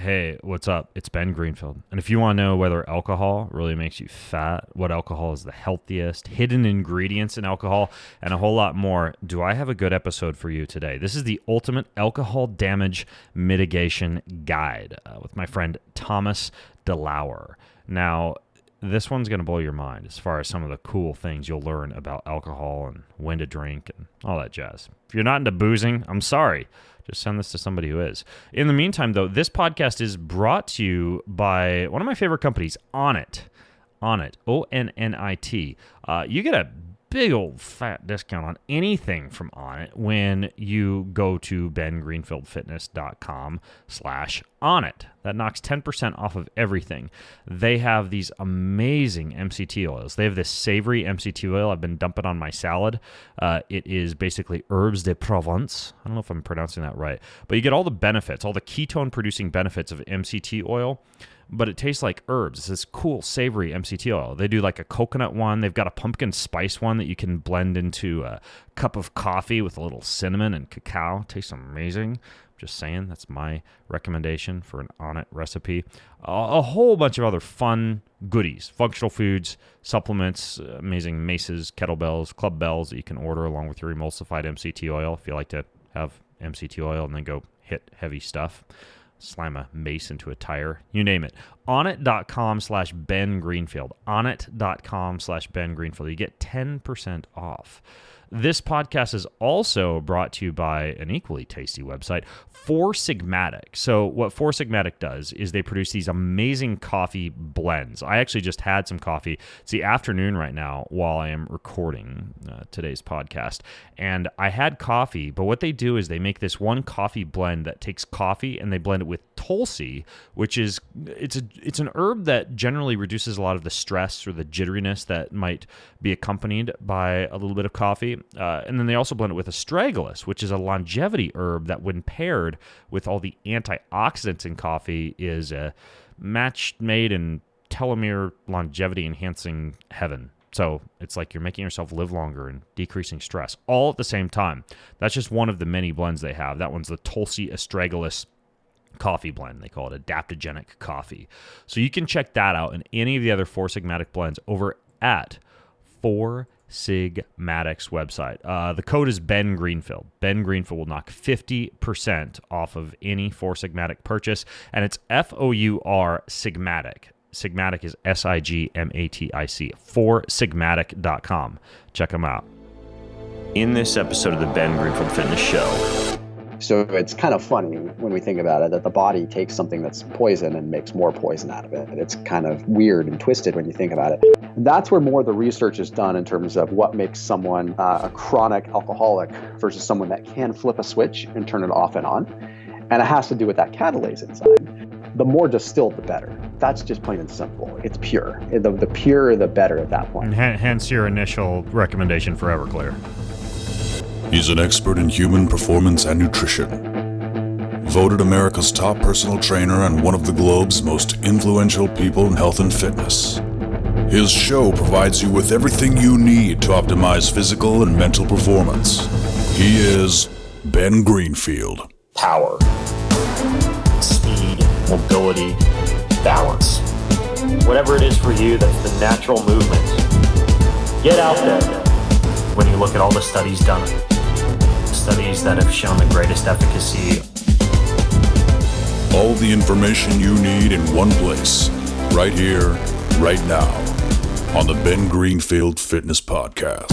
Hey, what's up? It's Ben Greenfield. And if you want to know whether alcohol really makes you fat, what alcohol is the healthiest, hidden ingredients in alcohol, and a whole lot more, do I have a good episode for you today? This is the ultimate alcohol damage mitigation guide with my friend Thomas DeLauer. Now, this one's going to blow your mind as far as some of the cool things you'll learn about alcohol and when to drink and all that jazz. If you're not into boozing, I'm sorry. Just send this to somebody who is. In the meantime, though, this podcast is brought to you by one of my favorite companies, Onnit. Onnit, Onnit. You get a big old fat discount on anything from Onnit when you go to bengreenfieldfitness.com/Onnit. That knocks 10% off of everything. They have these amazing MCT oils. They have this savory MCT oil I've been dumping on my salad. It is basically herbes de Provence. I don't know if I'm pronouncing that right, but you get all the benefits, all the ketone-producing benefits of MCT oil, but it tastes like herbs. It's this cool, savory MCT oil. They do like a coconut one. They've got a pumpkin spice one that you can blend into a cup of coffee with a little cinnamon and cacao. It tastes amazing. Just saying, that's my recommendation for an Onnit recipe. A whole bunch of other fun goodies, functional foods, supplements, amazing maces, kettlebells, club bells that you can order along with your emulsified MCT oil if you like to have MCT oil and then go hit heavy stuff. Slam a mace into a tire, you name it. Onnit.com/Ben Greenfield. Onnit.com/Ben Greenfield. You get 10% off. This podcast is also brought to you by an equally tasty website, Four Sigmatic. So what Four Sigmatic does is they produce these amazing coffee blends. I actually just had some coffee. It's the afternoon right now while I am recording today's podcast. And I had coffee, but what they do is they make this one coffee blend that takes coffee and they blend it with Tulsi, which is it's an herb that generally reduces a lot of the stress or the jitteriness that might be accompanied by a little bit of coffee. And then they also blend it with astragalus, which is a longevity herb that when paired with all the antioxidants in coffee is a match made in telomere longevity enhancing heaven. So it's like you're making yourself live longer and decreasing stress all at the same time. That's just one of the many blends they have. That one's the Tulsi astragalus coffee blend. They call it adaptogenic coffee. So you can check that out and any of the other Four Sigmatic blends over at Four Sigmatic's website. The code is Ben Greenfield. Ben Greenfield will knock 50% off of any Four Sigmatic purchase, and it's FOUR Sigmatic. Sigmatic is SIGMATIC. FourSigmatic.com. Check them out. In this episode of the Ben Greenfield Fitness Show. So it's kind of funny when we think about it that the body takes something that's poison and makes more poison out of it. It's kind of weird and twisted when you think about it. That's where more of the research is done in terms of what makes someone a chronic alcoholic versus someone that can flip a switch and turn it off and on. And it has to do with that catalase enzyme. The more distilled, the better. That's just plain and simple. It's pure. The purer, the better at that point. Hence your initial recommendation for Everclear. He's an expert in human performance and nutrition. Voted America's top personal trainer and one of the globe's most influential people in health and fitness. His show provides you with everything you need to optimize physical and mental performance. He is Ben Greenfield. Power, speed, mobility, balance. Whatever it is for you, that's the natural movement. Get out there. When you look at all the studies done, studies that have shown the greatest efficacy. All the information you need in one place, right here, right now, on the Ben Greenfield Fitness Podcast.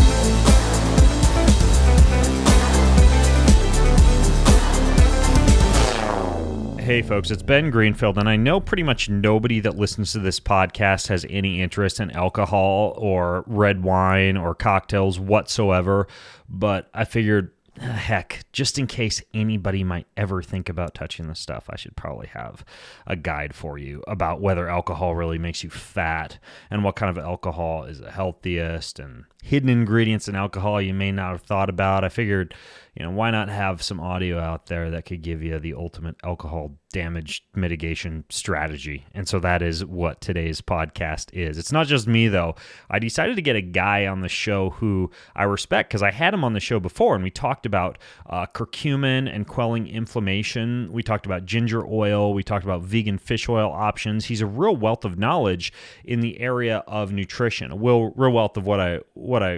Hey folks, it's Ben Greenfield, and I know pretty much nobody that listens to this podcast has any interest in alcohol or red wine or cocktails whatsoever, but I figured, heck, just in case anybody might ever think about touching this stuff, I should probably have a guide for you about whether alcohol really makes you fat and what kind of alcohol is the healthiest and hidden ingredients in alcohol you may not have thought about. I figured, why not have some audio out there that could give you the ultimate alcohol damage mitigation strategy? And so that is what today's podcast is. It's not just me, though. I decided to get a guy on the show who I respect because I had him on the show before, and we talked about curcumin and quelling inflammation. We talked about ginger oil. We talked about vegan fish oil options. He's a real wealth of knowledge in the area of nutrition, a real wealth of what I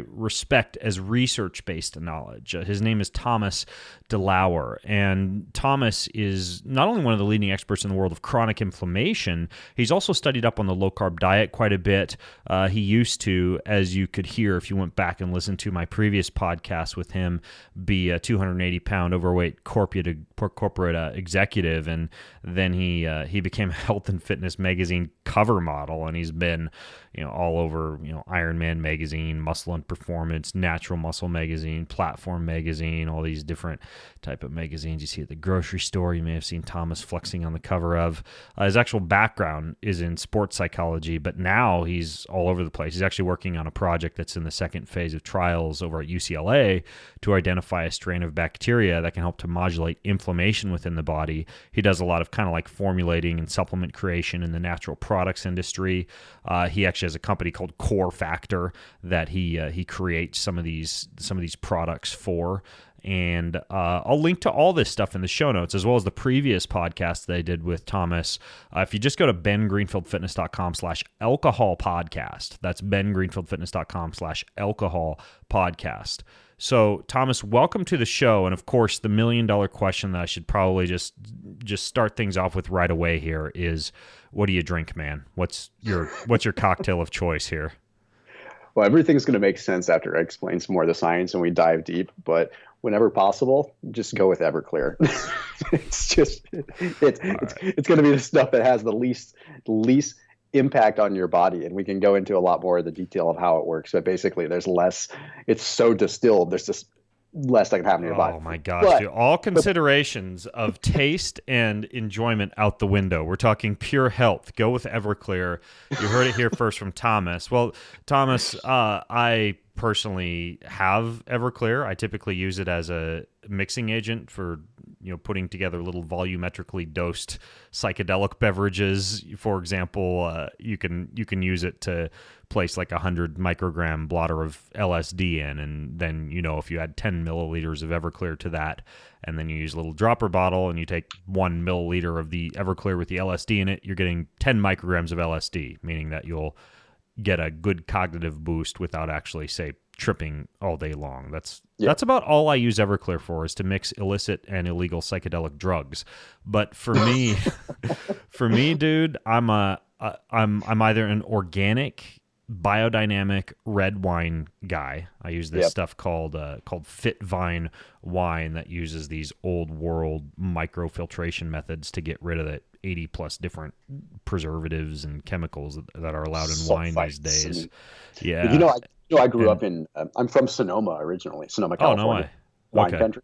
respect as research-based knowledge. His name is Thomas DeLauer, and Thomas is not only one of the leading experts in the world of chronic inflammation, he's also studied up on the low-carb diet quite a bit. He used to, as you could hear if you went back and listened to my previous podcast with him, be a 280-pound overweight corporate executive, and then he became a Health and Fitness magazine cover model, and he's been all over Ironman Magazine, Muscle and Performance, Natural Muscle Magazine, Platform Magazine, all these different type of magazines you see at the grocery store. You may have seen Thomas flexing on the cover of. His actual background is in sports psychology, but now he's all over the place. He's actually working on a project that's in the second phase of trials over at UCLA to identify a strain of bacteria that can help to modulate inflammation within the body. He does a lot of kind of like formulating and supplement creation in the natural products industry. He actually has a company called Core Factor that he creates some of these products for. And I'll link to all this stuff in the show notes, as well as the previous podcast that I did with Thomas. If you just go to bengreenfieldfitness.com/alcohol podcast, that's bengreenfieldfitness.com/alcohol podcast. So, Thomas, welcome to the show. And of course, the $1 million question that I should probably just start things off with right away here is, what do you drink, man? What's your cocktail of choice here? Well, everything's going to make sense after I explain some more of the science and we dive deep, but whenever possible, just go with Everclear. It's going to be the stuff that has the least impact on your body, and we can go into a lot more of the detail of how it works. But basically, there's less. It's so distilled. There's just less that can happen in your body. Oh my gosh, dude. All considerations of taste and enjoyment out the window. We're talking pure health. Go with Everclear. You heard it here first from Thomas. Well, Thomas, I personally have Everclear. I typically use it as a mixing agent for putting together little volumetrically dosed psychedelic beverages. For example, you can use it to place like 100 microgram blotter of LSD in, and then if you add 10 milliliters of Everclear to that, and then you use a little dropper bottle and you take 1 milliliter of the Everclear with the LSD in it, you're getting 10 micrograms of LSD, meaning that you'll get a good cognitive boost without actually, say, tripping all day long. That's about all I use Everclear for, is to mix illicit and illegal psychedelic drugs. But for me, dude, I'm either an organic, biodynamic red wine guy. I use this stuff called Fit Vine wine that uses these old world microfiltration methods to get rid of the 80 plus different preservatives and chemicals that are allowed in wine these days. I grew up in. I'm from Sonoma originally, Sonoma, California, wine country.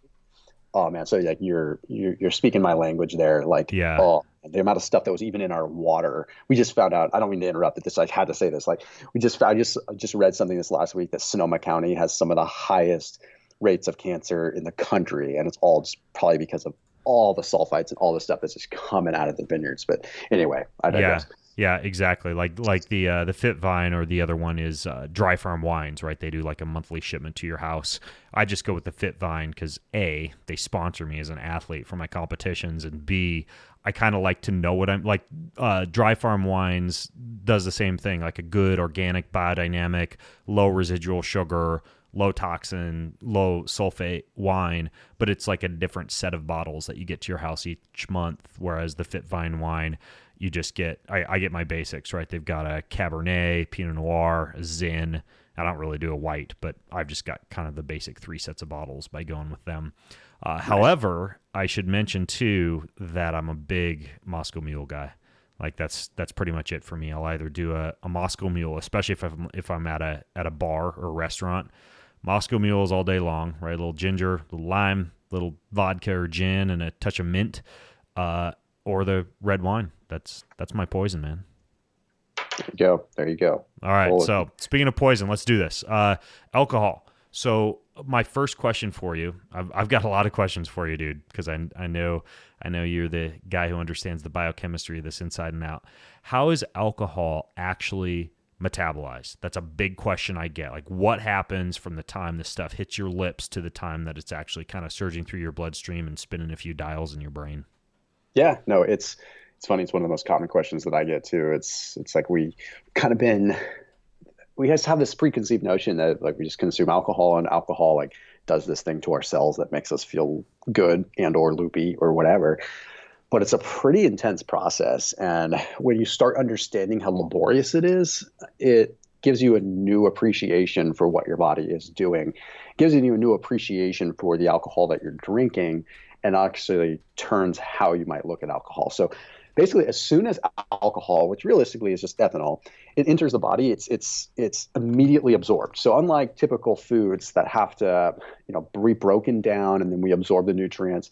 Oh man, so like you're speaking my language there. Like, oh, the amount of stuff that was even in our water. We just found out. I don't mean to interrupt, but I had to say this. Like, I just read something this last week that Sonoma County has some of the highest rates of cancer in the country, and it's all just probably because of all the sulfites and all the stuff that's just coming out of the vineyards. But anyway, I digress. Yeah, exactly. Like the Fit Vine, or the other one is Dry Farm Wines, right? They do like a monthly shipment to your house. I just go with the Fit Vine because A, they sponsor me as an athlete for my competitions, and B, I kind of like to know what I'm like. Dry Farm Wines does the same thing, like a good organic, biodynamic, low residual sugar, low toxin, low sulfate wine, but it's like a different set of bottles that you get to your house each month. Whereas the Fit Vine wine, you just get, I get my basics, right? They've got a Cabernet, Pinot Noir, a Zin. I don't really do a white, but I've just got kind of the basic 3 sets of bottles by going with them. Nice. However, I should mention too that I'm a big Moscow Mule guy. Like that's pretty much it for me. I'll either do a Moscow Mule, especially if I'm at a bar or a restaurant. Moscow Mules all day long, right? A little ginger, a little lime, a little vodka or gin, and a touch of mint, or the red wine. That's my poison, man. There you go. All right. Well, So speaking of poison, let's do this. Alcohol. So my first question for you, I've got a lot of questions for you, dude, because I know you're the guy who understands the biochemistry of this inside and out. How is alcohol actually metabolized? That's a big question I get. Like, what happens from the time this stuff hits your lips to the time that it's actually kind of surging through your bloodstream and spinning a few dials in your brain? Yeah, no, it's funny. It's one of the most common questions that I get too. It's like we just have this preconceived notion that like we just consume alcohol, and alcohol like does this thing to our cells that makes us feel good and or loopy or whatever. But it's a pretty intense process. And when you start understanding how laborious it is, it gives you a new appreciation for what your body is doing. It gives you a new appreciation for the alcohol that you're drinking, and actually turns how you might look at alcohol. So basically, as soon as alcohol, which realistically is just ethanol, it enters the body, it's immediately absorbed. So unlike typical foods that have to, be broken down and then we absorb the nutrients,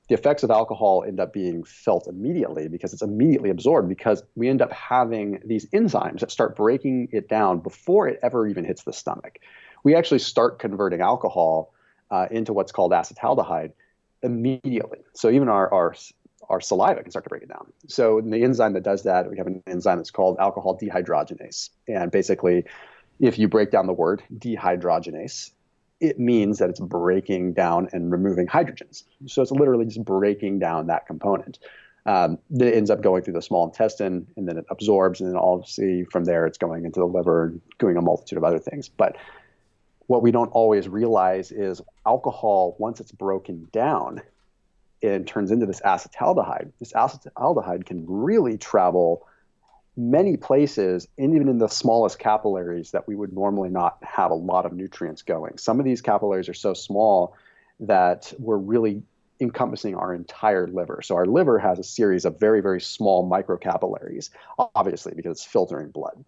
the effects of alcohol end up being felt immediately because it's immediately absorbed, because we end up having these enzymes that start breaking it down before it ever even hits the stomach. We actually start converting alcohol into what's called acetaldehyde immediately. So even our saliva can start to break it down. So the enzyme that does that, we have an enzyme that's called alcohol dehydrogenase. And basically, if you break down the word dehydrogenase, it means that it's breaking down and removing hydrogens. So it's literally just breaking down that component. Then it ends up going through the small intestine, and then it absorbs, and then obviously from there it's going into the liver and doing a multitude of other things. But what we don't always realize is alcohol, once it's broken down, it turns into this acetaldehyde. This acetaldehyde can really travel many places, and even in the smallest capillaries that we would normally not have a lot of nutrients going. Some of these capillaries are so small that we're really encompassing our entire liver. So our liver has a series of very, very small microcapillaries, obviously, because it's filtering blood.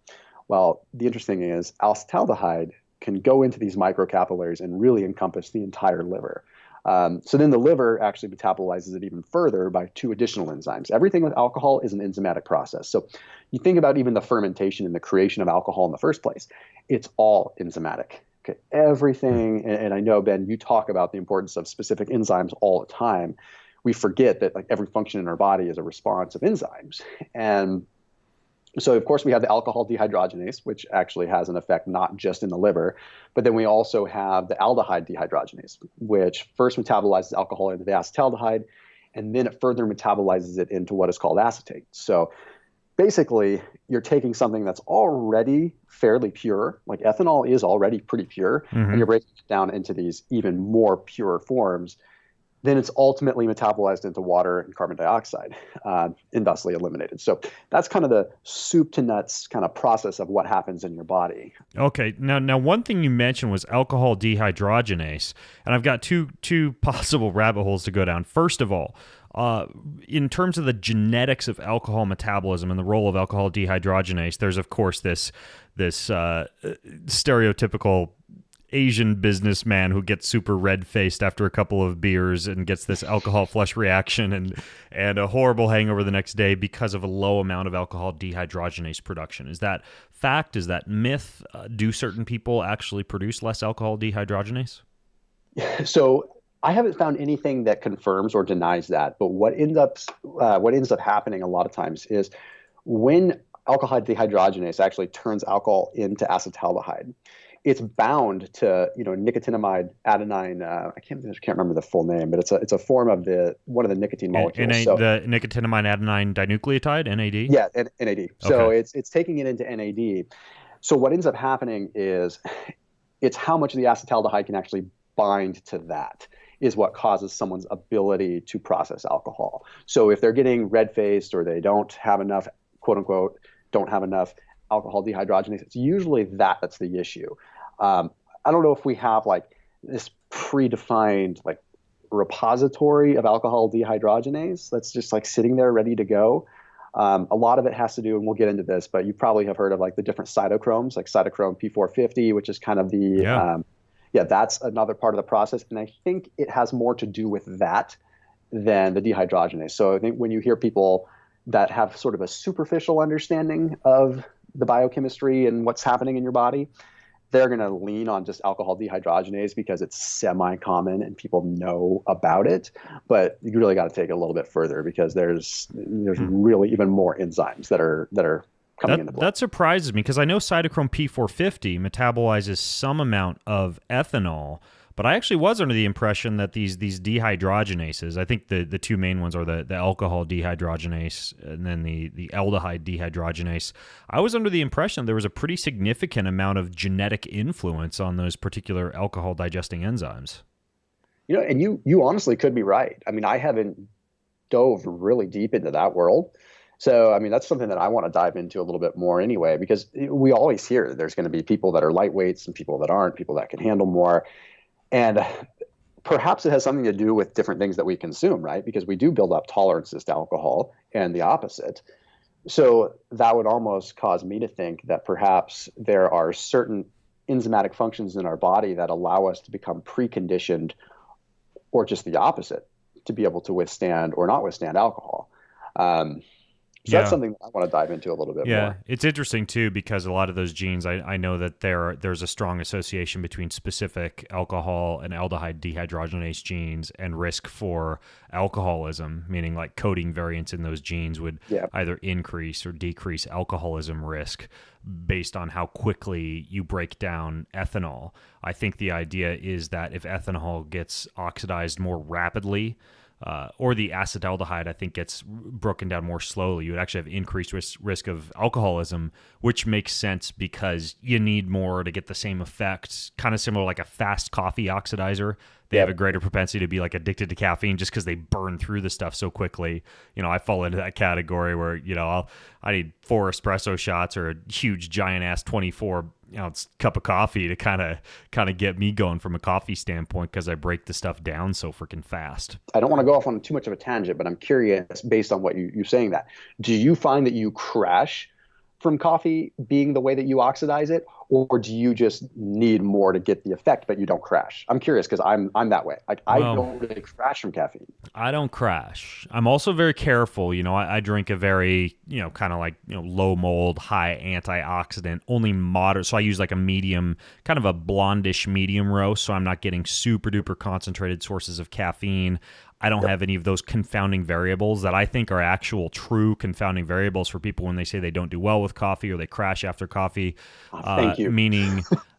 Well, the interesting thing is acetaldehyde can go into these microcapillaries and really encompass the entire liver. So then the liver actually metabolizes it even further by two additional enzymes. Everything with alcohol is an enzymatic process. So you think about even the fermentation and the creation of alcohol in the first place, it's all enzymatic. Okay, everything, and I know, Ben, you talk about the importance of specific enzymes all the time. We forget that like every function in our body is a response of enzymes. And so, of course, we have the alcohol dehydrogenase, which actually has an effect not just in the liver, but then we also have the aldehyde dehydrogenase, which first metabolizes alcohol into the acetaldehyde, and then it further metabolizes it into what is called acetate. So basically, you're taking something that's already fairly pure, like ethanol is already pretty pure, and you're breaking it down into these even more pure forms. Then it's ultimately metabolized into water and carbon dioxide, and thusly eliminated. So that's kind of the soup to nuts kind of process of what happens in your body. Okay. Now, one thing you mentioned was alcohol dehydrogenase, and I've got two possible rabbit holes to go down. First of all, in terms of the genetics of alcohol metabolism and the role of alcohol dehydrogenase, there's of course this stereotypical Asian businessman who gets super red-faced after a couple of beers and gets this alcohol flush reaction and a horrible hangover the next day because of a low amount of alcohol dehydrogenase production. Is that fact? Is that myth? Do certain people actually produce less alcohol dehydrogenase? So I haven't found anything that confirms or denies that. But what ends up happening a lot of times is when alcohol dehydrogenase actually turns alcohol into acetaldehyde, it's bound to nicotinamide adenine. I can't remember the full name, but it's a form of one of the nicotine molecules. The nicotinamide adenine dinucleotide, NAD. Yeah, NAD. So it's taking it into NAD. So what ends up happening is it's how much of the acetaldehyde can actually bind to that is what causes someone's ability to process alcohol. So if they're getting red-faced or they don't have enough, quote unquote, don't have enough alcohol dehydrogenase, it's usually that's the issue. I don't know if we have like this predefined like repository of alcohol dehydrogenase that's just like sitting there ready to go. A lot of it has to do, and we'll get into this, but you probably have heard of like the different cytochromes, like cytochrome P450, which is kind of that's another part of the process. And I think it has more to do with that than the dehydrogenase. So I think when you hear people that have sort of a superficial understanding of the biochemistry and what's happening in your body, they're going to lean on just alcohol dehydrogenase because it's semi-common and people know about it. But you really got to take it a little bit further because there's really even more enzymes that are coming into play. That surprises me because I know cytochrome P450 metabolizes some amount of ethanol, but I actually was under the impression that these dehydrogenases, I think the two main ones are the alcohol dehydrogenase and then the aldehyde dehydrogenase. I was under the impression there was a pretty significant amount of genetic influence on those particular alcohol digesting enzymes. And you honestly could be right. I mean, I haven't dove really deep into that world. So, I mean, that's something that I want to dive into a little bit more anyway, because we always hear there's going to be people that are lightweights and people that aren't, people that can handle more. And perhaps it has something to do with different things that we consume, right? Because we do build up tolerances to alcohol and the opposite. So that would almost cause me to think that perhaps there are certain enzymatic functions in our body that allow us to become preconditioned, or just the opposite, to be able to withstand or not withstand alcohol. So that's something that I want to dive into a little bit more. Yeah, it's interesting too because a lot of those genes, I know that there's a strong association between specific alcohol and aldehyde dehydrogenase genes and risk for alcoholism, meaning like coding variants in those genes would either increase or decrease alcoholism risk based on how quickly you break down ethanol. I think the idea is that if ethanol gets oxidized more rapidly, or the acetaldehyde, I think, gets broken down more slowly, you would actually have increased risk of alcoholism, which makes sense because you need more to get the same effects. Kind of similar like a fast coffee oxidizer. They have a greater propensity to be like addicted to caffeine just because they burn through the stuff so quickly. I fall into that category where, I need 4 espresso shots or a huge giant ass 24 ounce cup of coffee to kind of get me going from a coffee standpoint because I break the stuff down so freaking fast. I don't want to go off on too much of a tangent, but I'm curious based on what you're saying that. Do you find that you crash from coffee being the way that you oxidize it, or do you just need more to get the effect, but you don't crash? I'm curious because I'm that way. I don't really crash from caffeine. I don't crash. I'm also very careful. I drink a very, kind of like, low mold, high antioxidant, only moderate. So I use like a medium, kind of a blondish medium roast. So I'm not getting super duper concentrated sources of caffeine. I don't have any of those confounding variables that I think are actual true confounding variables for people when they say they don't do well with coffee or they crash after coffee. Thank you.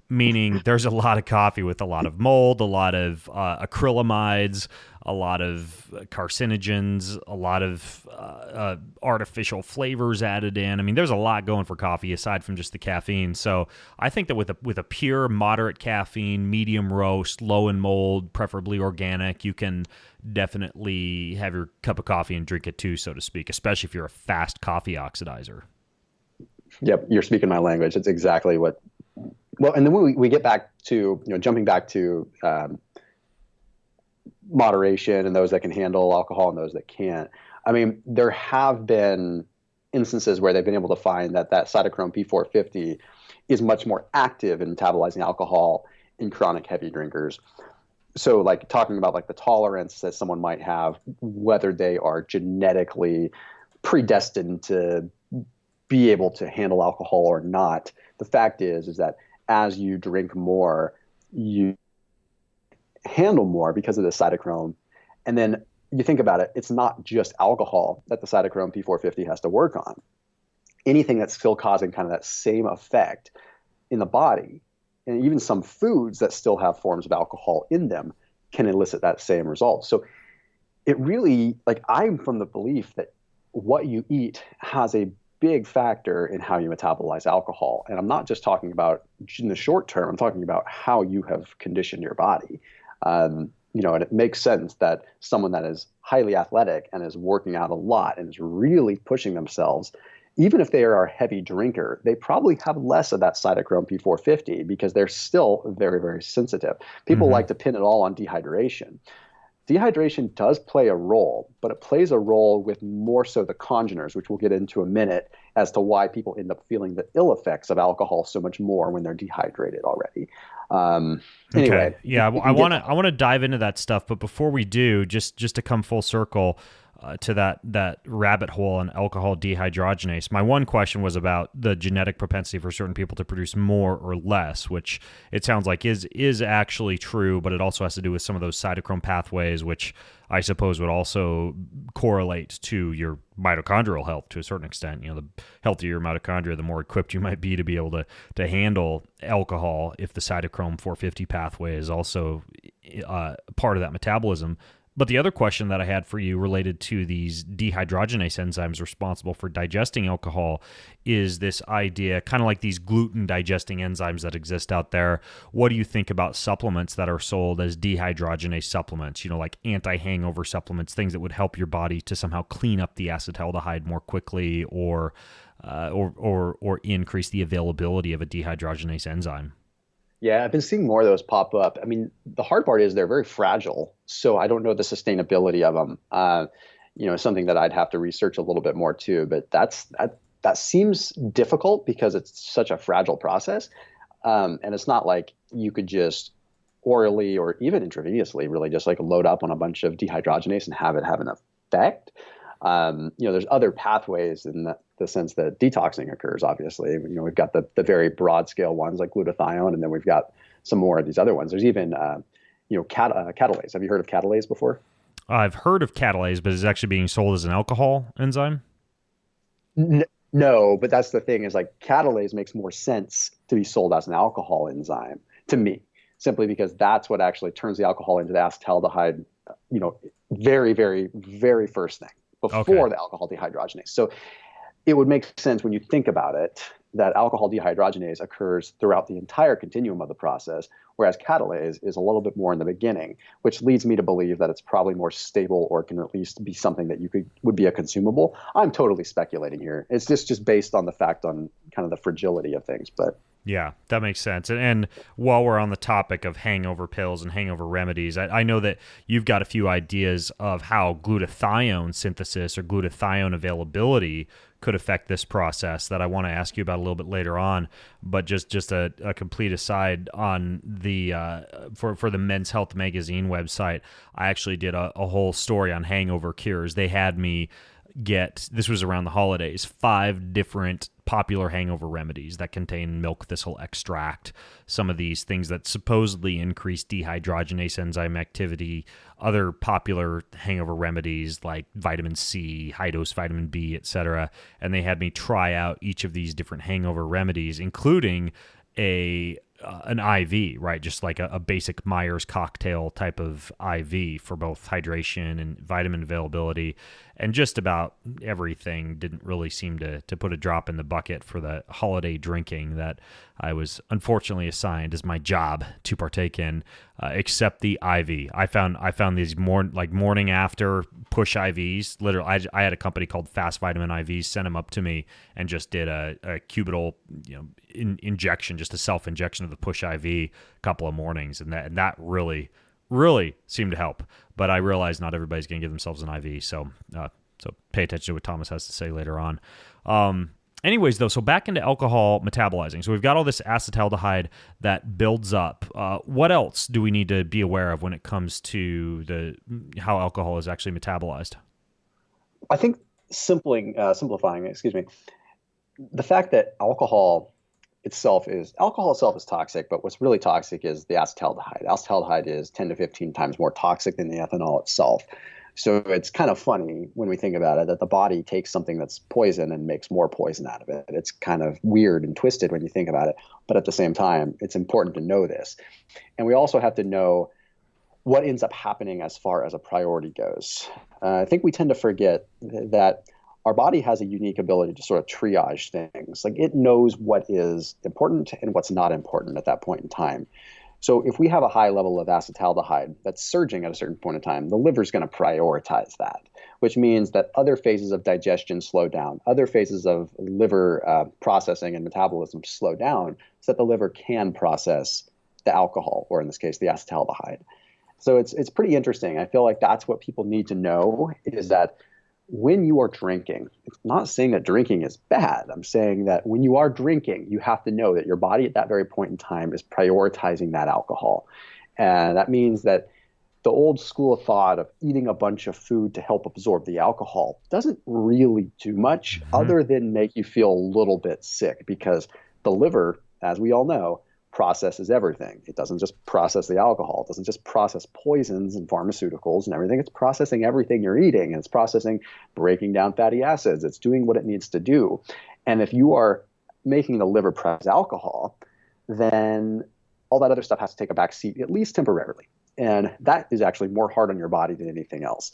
Meaning there's a lot of coffee with a lot of mold, a lot of acrylamides, a lot of carcinogens, a lot of artificial flavors added in. I mean, there's a lot going for coffee aside from just the caffeine. So I think that with a pure moderate caffeine, medium roast, low in mold, preferably organic, you can definitely have your cup of coffee and drink it too, so to speak, especially if you're a fast coffee oxidizer. Yep, you're speaking my language. It's exactly what. Well, and then we get back to, jumping back to moderation and those that can handle alcohol and those that can't. I mean, there have been instances where they've been able to find that cytochrome P450 is much more active in metabolizing alcohol in chronic heavy drinkers. So like talking about like the tolerance that someone might have, whether they are genetically predestined to be able to handle alcohol or not, the fact is that as you drink more, you handle more because of the cytochrome. And then you think about it, it's not just alcohol that the cytochrome P450 has to work on. Anything that's still causing kind of that same effect in the body, and even some foods that still have forms of alcohol in them can elicit that same result. So it really, like, I'm from the belief that what you eat has a big factor in how you metabolize alcohol. And I'm not just talking about in the short term, I'm talking about how you have conditioned your body. And it makes sense that someone that is highly athletic and is working out a lot and is really pushing themselves, even if they are a heavy drinker, they probably have less of that cytochrome P450 because they're still very, very sensitive. People like to pin it all on dehydration. Dehydration does play a role, but it plays a role with more so the congeners, which we'll get into a minute, as to why people end up feeling the ill effects of alcohol so much more when they're dehydrated already. Anyway, okay. Yeah, I want to dive into that stuff, but before we do, just to come full circle, to that rabbit hole on alcohol dehydrogenase. My one question was about the genetic propensity for certain people to produce more or less, which it sounds like is actually true, but it also has to do with some of those cytochrome pathways, which I suppose would also correlate to your mitochondrial health to a certain extent. The healthier your mitochondria, the more equipped you might be to be able to handle alcohol if the cytochrome 450 pathway is also part of that metabolism. But the other question that I had for you related to these dehydrogenase enzymes responsible for digesting alcohol is this idea, kind of like these gluten digesting enzymes that exist out there. What do you think about supplements that are sold as dehydrogenase supplements, like anti-hangover supplements, things that would help your body to somehow clean up the acetaldehyde more quickly or increase the availability of a dehydrogenase enzyme? Yeah, I've been seeing more of those pop up. I mean, the hard part is they're very fragile, so I don't know the sustainability of them. Something that I'd have to research a little bit more too. But that seems difficult because it's such a fragile process, and it's not like you could just orally or even intravenously really just like load up on a bunch of dehydrogenase and have it have an effect. There's other pathways in the sense that detoxing occurs, obviously. We've got the very broad scale ones like glutathione, and then we've got some more of these other ones. There's even, catalase. Have you heard of catalase before? I've heard of catalase, but is it actually being sold as an alcohol enzyme? No, but that's the thing is like catalase makes more sense to be sold as an alcohol enzyme to me, simply because that's what actually turns the alcohol into the acetaldehyde, very, very, very first thing before the alcohol dehydrogenase. So it would make sense when you think about it that alcohol dehydrogenase occurs throughout the entire continuum of the process, whereas catalase is a little bit more in the beginning, which leads me to believe that it's probably more stable or can at least be something that would be a consumable. I'm totally speculating here. It's just based on the fact on kind of the fragility of things, but yeah, that makes sense. And while we're on the topic of hangover pills and hangover remedies, I know that you've got a few ideas of how glutathione synthesis or glutathione availability could affect this process that I want to ask you about a little bit later on. But just a complete aside on the for the Men's Health Magazine website, I actually did a whole story on hangover cures. They had me this was around the holidays, 5 different popular hangover remedies that contain milk thistle extract, some of these things that supposedly increase dehydrogenase enzyme activity, other popular hangover remedies like vitamin C, high-dose vitamin B, etc. And they had me try out each of these different hangover remedies, including an IV, right? Just like a basic Myers cocktail type of IV for both hydration and vitamin availability. And just about everything didn't really seem to put a drop in the bucket for the holiday drinking that I was unfortunately assigned as my job to partake in, except the IV. I found these morning after push IVs. Literally, I had a company called Fast Vitamin IVs send them up to me and just did a cubital injection, just a self injection of the push IV a couple of mornings, and that really seemed to help. But I realize not everybody's going to give themselves an IV, so pay attention to what Thomas has to say later on. Anyways, though, so back into alcohol metabolizing. So we've got all this acetaldehyde that builds up. What else do we need to be aware of when it comes to how alcohol is actually metabolized? I think simplifying, the fact that alcohol itself is toxic, but what's really toxic is the acetaldehyde. Acetaldehyde is 10 to 15 times more toxic than the ethanol itself. So it's kind of funny when we think about it that the body takes something that's poison and makes more poison out of it. It's kind of weird and twisted when you think about it. But at the same time, it's important to know this. And we also have to know what ends up happening as far as a priority goes. I think we tend to forget that our body has a unique ability to sort of triage things. Like it knows what is important and what's not important at that point in time. So if we have a high level of acetaldehyde that's surging at a certain point in time, the liver is going to prioritize that, which means that other phases of digestion slow down, other phases of liver processing and metabolism slow down so that the liver can process the alcohol, or in this case, the acetaldehyde. So it's pretty interesting. I feel like that's what people need to know is that when you are drinking, it's not saying that drinking is bad. I'm saying that when you are drinking, you have to know that your body at that very point in time is prioritizing that alcohol. And that means that the old school of thought of eating a bunch of food to help absorb the alcohol doesn't really do much other than make you feel a little bit sick, because the liver, as we all know, processes everything. It doesn't just process the alcohol. It doesn't just process poisons and pharmaceuticals and everything. It's processing everything you're eating, and it's processing breaking down fatty acids. It's doing what it needs to do. And if you are making the liver process alcohol, then all that other stuff has to take a back seat, at least temporarily. And that is actually more hard on your body than anything else.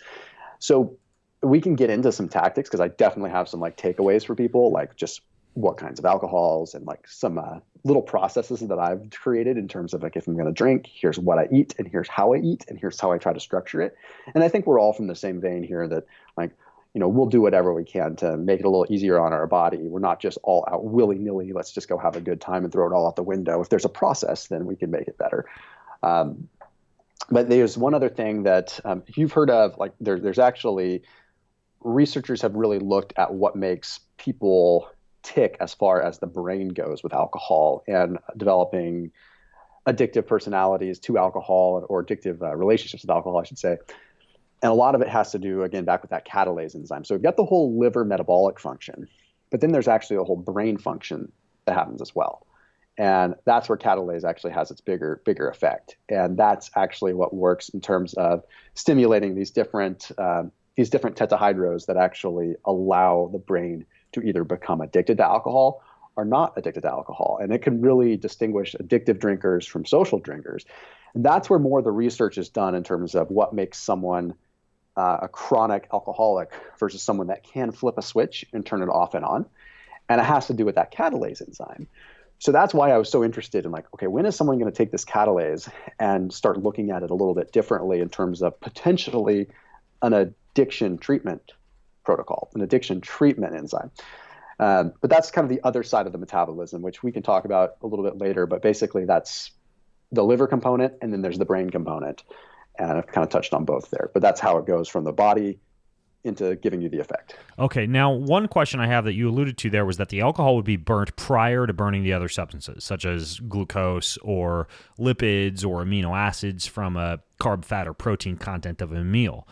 So we can get into some tactics, because I definitely have some like takeaways for people, like just what kinds of alcohols and like some little processes that I've created in terms of like, if I'm going to drink, here's what I eat and here's how I eat and here's how I try to structure it. And I think we're all from the same vein here, that like, we'll do whatever we can to make it a little easier on our body. We're not just all out willy-nilly, let's just go have a good time and throw it all out the window. If there's a process, then we can make it better. But there's one other thing that if you've heard of, like there's actually researchers have really looked at what makes people tick as far as the brain goes with alcohol, and developing addictive personalities to alcohol, or addictive relationships with alcohol, I should say. And a lot of it has to do, again, back with that catalase enzyme. So we've got the whole liver metabolic function, but then there's actually a whole brain function that happens as well. And that's where catalase actually has its bigger effect. And that's actually what works in terms of stimulating these different tetrahydros that actually allow the brain to either become addicted to alcohol or not addicted to alcohol. And it can really distinguish addictive drinkers from social drinkers. And that's where more of the research is done in terms of what makes someone a chronic alcoholic versus someone that can flip a switch and turn it off and on. And it has to do with that catalase enzyme. So that's why I was so interested in like, okay, when is someone going to take this catalase and start looking at it a little bit differently in terms of potentially an addiction treatment protocol, an addiction treatment enzyme. But that's kind of the other side of the metabolism, which we can talk about a little bit later. But basically that's the liver component, and then there's the brain component. And I've kind of touched on both there. But that's how it goes from the body into giving you the effect. Okay, now one question I have that you alluded to there was that the alcohol would be burnt prior to burning the other substances, such as glucose or lipids or amino acids from a carb, fat, or protein content of a meal.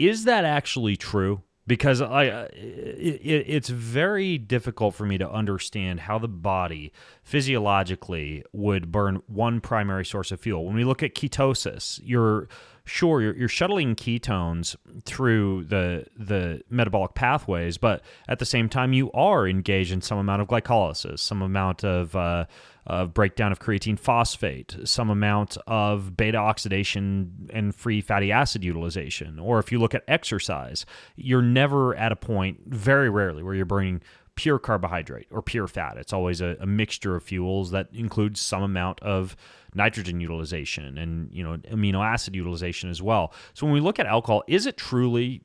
Is that actually true? Because it's very difficult for me to understand how the body physiologically would burn one primary source of fuel. When we look at ketosis, you're shuttling ketones through the metabolic pathways, but at the same time you are engaged in some amount of glycolysis, some amount of breakdown of creatine phosphate, some amount of beta oxidation and free fatty acid utilization. Or if you look at exercise, you're never at a point, very rarely, where you're burning pure carbohydrate or pure fat. It's always a mixture of fuels that includes some amount of nitrogen utilization and amino acid utilization as well. So when we look at alcohol, is it truly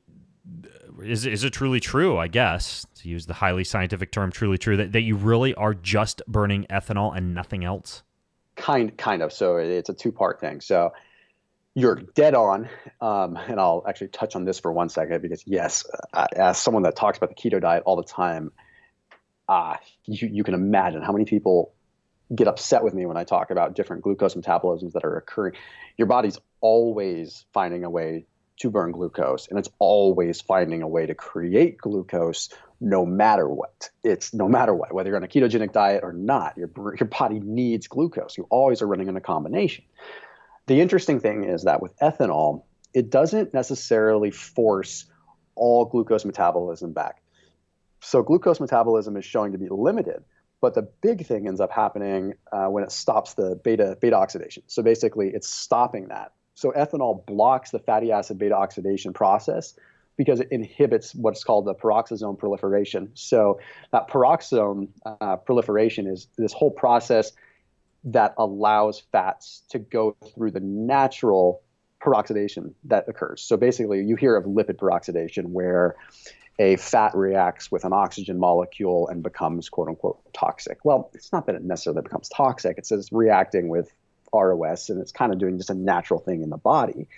true, I guess, to use the highly scientific term, truly true, that you really are just burning ethanol and nothing else? Kind of. So it's a two-part thing. So you're dead on. And I'll actually touch on this for 1 second, because yes, as someone that talks about the keto diet all the time, you can imagine how many people get upset with me when I talk about different glucose metabolisms that are occurring. Your body's always finding a way to burn glucose, and it's always finding a way to create glucose no matter what. Whether you're on a ketogenic diet or not, your body needs glucose. You always are running in a combination. The interesting thing is that with ethanol, it doesn't necessarily force all glucose metabolism back. So glucose metabolism is showing to be limited, but the big thing ends up happening when it stops the beta oxidation. So basically it's stopping that. So ethanol blocks the fatty acid beta oxidation process because it inhibits what's called the peroxisome proliferation. So that peroxisome proliferation is this whole process that allows fats to go through the natural peroxidation that occurs. So basically you hear of lipid peroxidation, where a fat reacts with an oxygen molecule and becomes quote unquote toxic. Well, it's not that it necessarily becomes toxic. It's just reacting with ROS, and it's kind of doing just a natural thing in the body.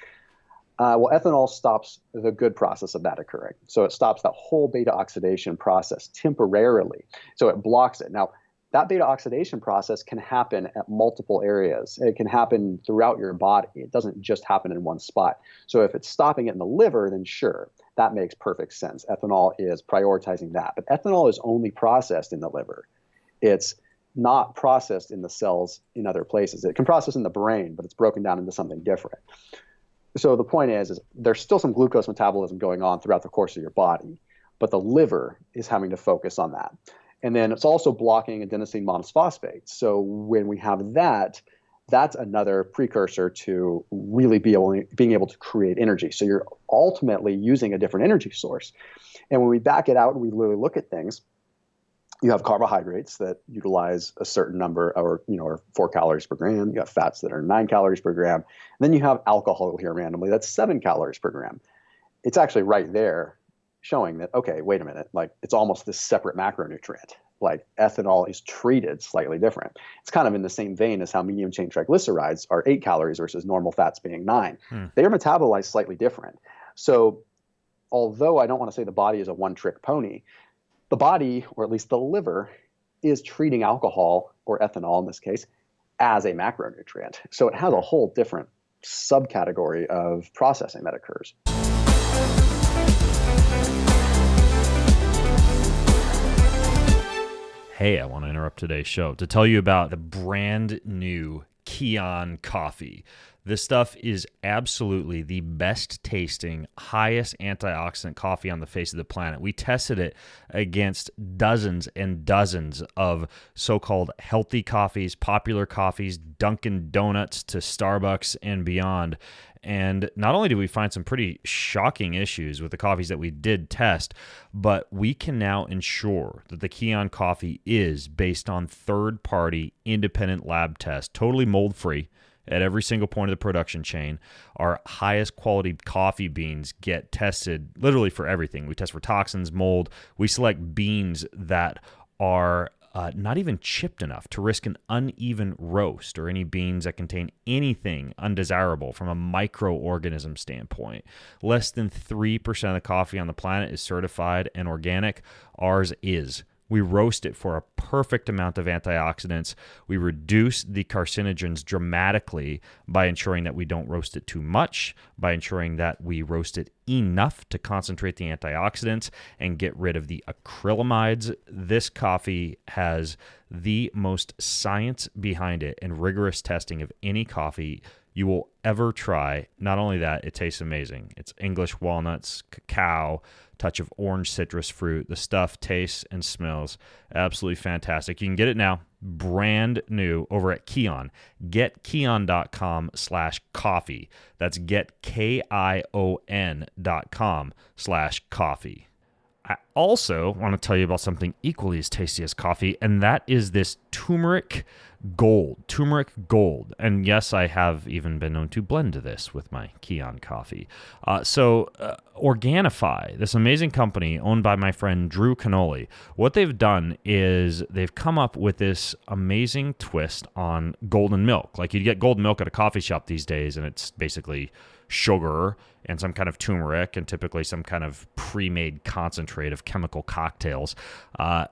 Well, ethanol stops the good process of that occurring. So it stops that whole beta oxidation process temporarily. So it blocks it. Now, that beta oxidation process can happen at multiple areas. It can happen throughout your body. It doesn't just happen in one spot. So if it's stopping it in the liver, then sure, that makes perfect sense. Ethanol is prioritizing that. But ethanol is only processed in the liver. It's not processed in the cells in other places. It can process in the brain, but it's broken down into something different. So the point is there's still some glucose metabolism going on throughout the course of your body, but the liver is having to focus on that. And then it's also blocking adenosine monophosphate. So when we have that, that's another precursor to really being able to create energy. So you're ultimately using a different energy source. And when we back it out and we really look at things, you have carbohydrates that utilize a certain number or 4 calories per gram. You have fats that are 9 calories per gram. And then you have alcohol here randomly. That's 7 calories per gram. It's actually right there showing that, okay, wait a minute, like it's almost this separate macronutrient. Like ethanol is treated slightly different. It's kind of in the same vein as how medium chain triglycerides are 8 calories versus normal fats being 9. They are metabolized slightly different. So although I don't want to say the body is a one-trick pony, the body, or at least the liver, is treating alcohol, or ethanol in this case, as a macronutrient. So it has a whole different subcategory of processing that occurs. Hey, I want to interrupt today's show to tell you about the brand new Kion coffee. This stuff is absolutely the best tasting, highest antioxidant coffee on the face of the planet. We tested it against dozens and dozens of so-called healthy coffees, popular coffees, Dunkin' Donuts to Starbucks and beyond. And not only do we find some pretty shocking issues with the coffees that we did test, but we can now ensure that the Kion coffee is based on third-party independent lab tests, totally mold-free at every single point of the production chain. Our highest quality coffee beans get tested literally for everything. We test for toxins, mold. We select beans that are not even chipped enough to risk an uneven roast or any beans that contain anything undesirable from a microorganism standpoint. Less than 3% of the coffee on the planet is certified and organic. Ours is. We roast it for a perfect amount of antioxidants. We reduce the carcinogens dramatically by ensuring that we don't roast it too much, by ensuring that we roast it enough to concentrate the antioxidants and get rid of the acrylamides. This coffee has the most science behind it and rigorous testing of any coffee you will ever try. Not only that, it tastes amazing. It's English walnuts, cacao, touch of orange citrus fruit. The stuff tastes and smells absolutely fantastic. You can get it now, brand new, over at Kion. GetKion.com/coffee. That's GetKion.com/coffee. I also want to tell you about something equally as tasty as coffee, and that is this turmeric gold. And yes, I have even been known to blend this with my Kion coffee. Organifi, this amazing company owned by my friend Drew Canoli, what they've done is they've come up with this amazing twist on golden milk. Like, you get golden milk at a coffee shop these days, and it's basically sugar and some kind of turmeric and typically some kind of pre-made concentrate of chemical cocktails.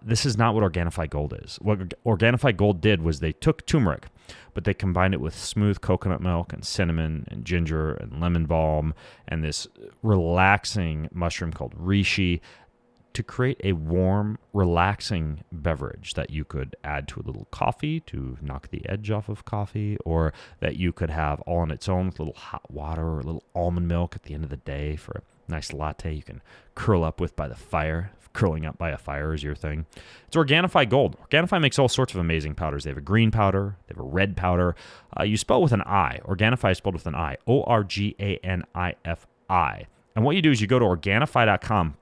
This is not what Organifi Gold is. What Organifi Gold did was they took turmeric, but they combined it with smooth coconut milk and cinnamon and ginger and lemon balm and this relaxing mushroom called reishi to create a warm, relaxing beverage that you could add to a little coffee to knock the edge off of coffee, or that you could have all on its own with a little hot water or a little almond milk at the end of the day for a nice latte you can curl up with by the fire. Curling up by a fire is your thing. It's Organifi Gold. Organifi makes all sorts of amazing powders. They have a green powder. They have a red powder. You spell it with an I. Organifi is spelled with an I. Organifi. And what you do is you go to Organifi.com,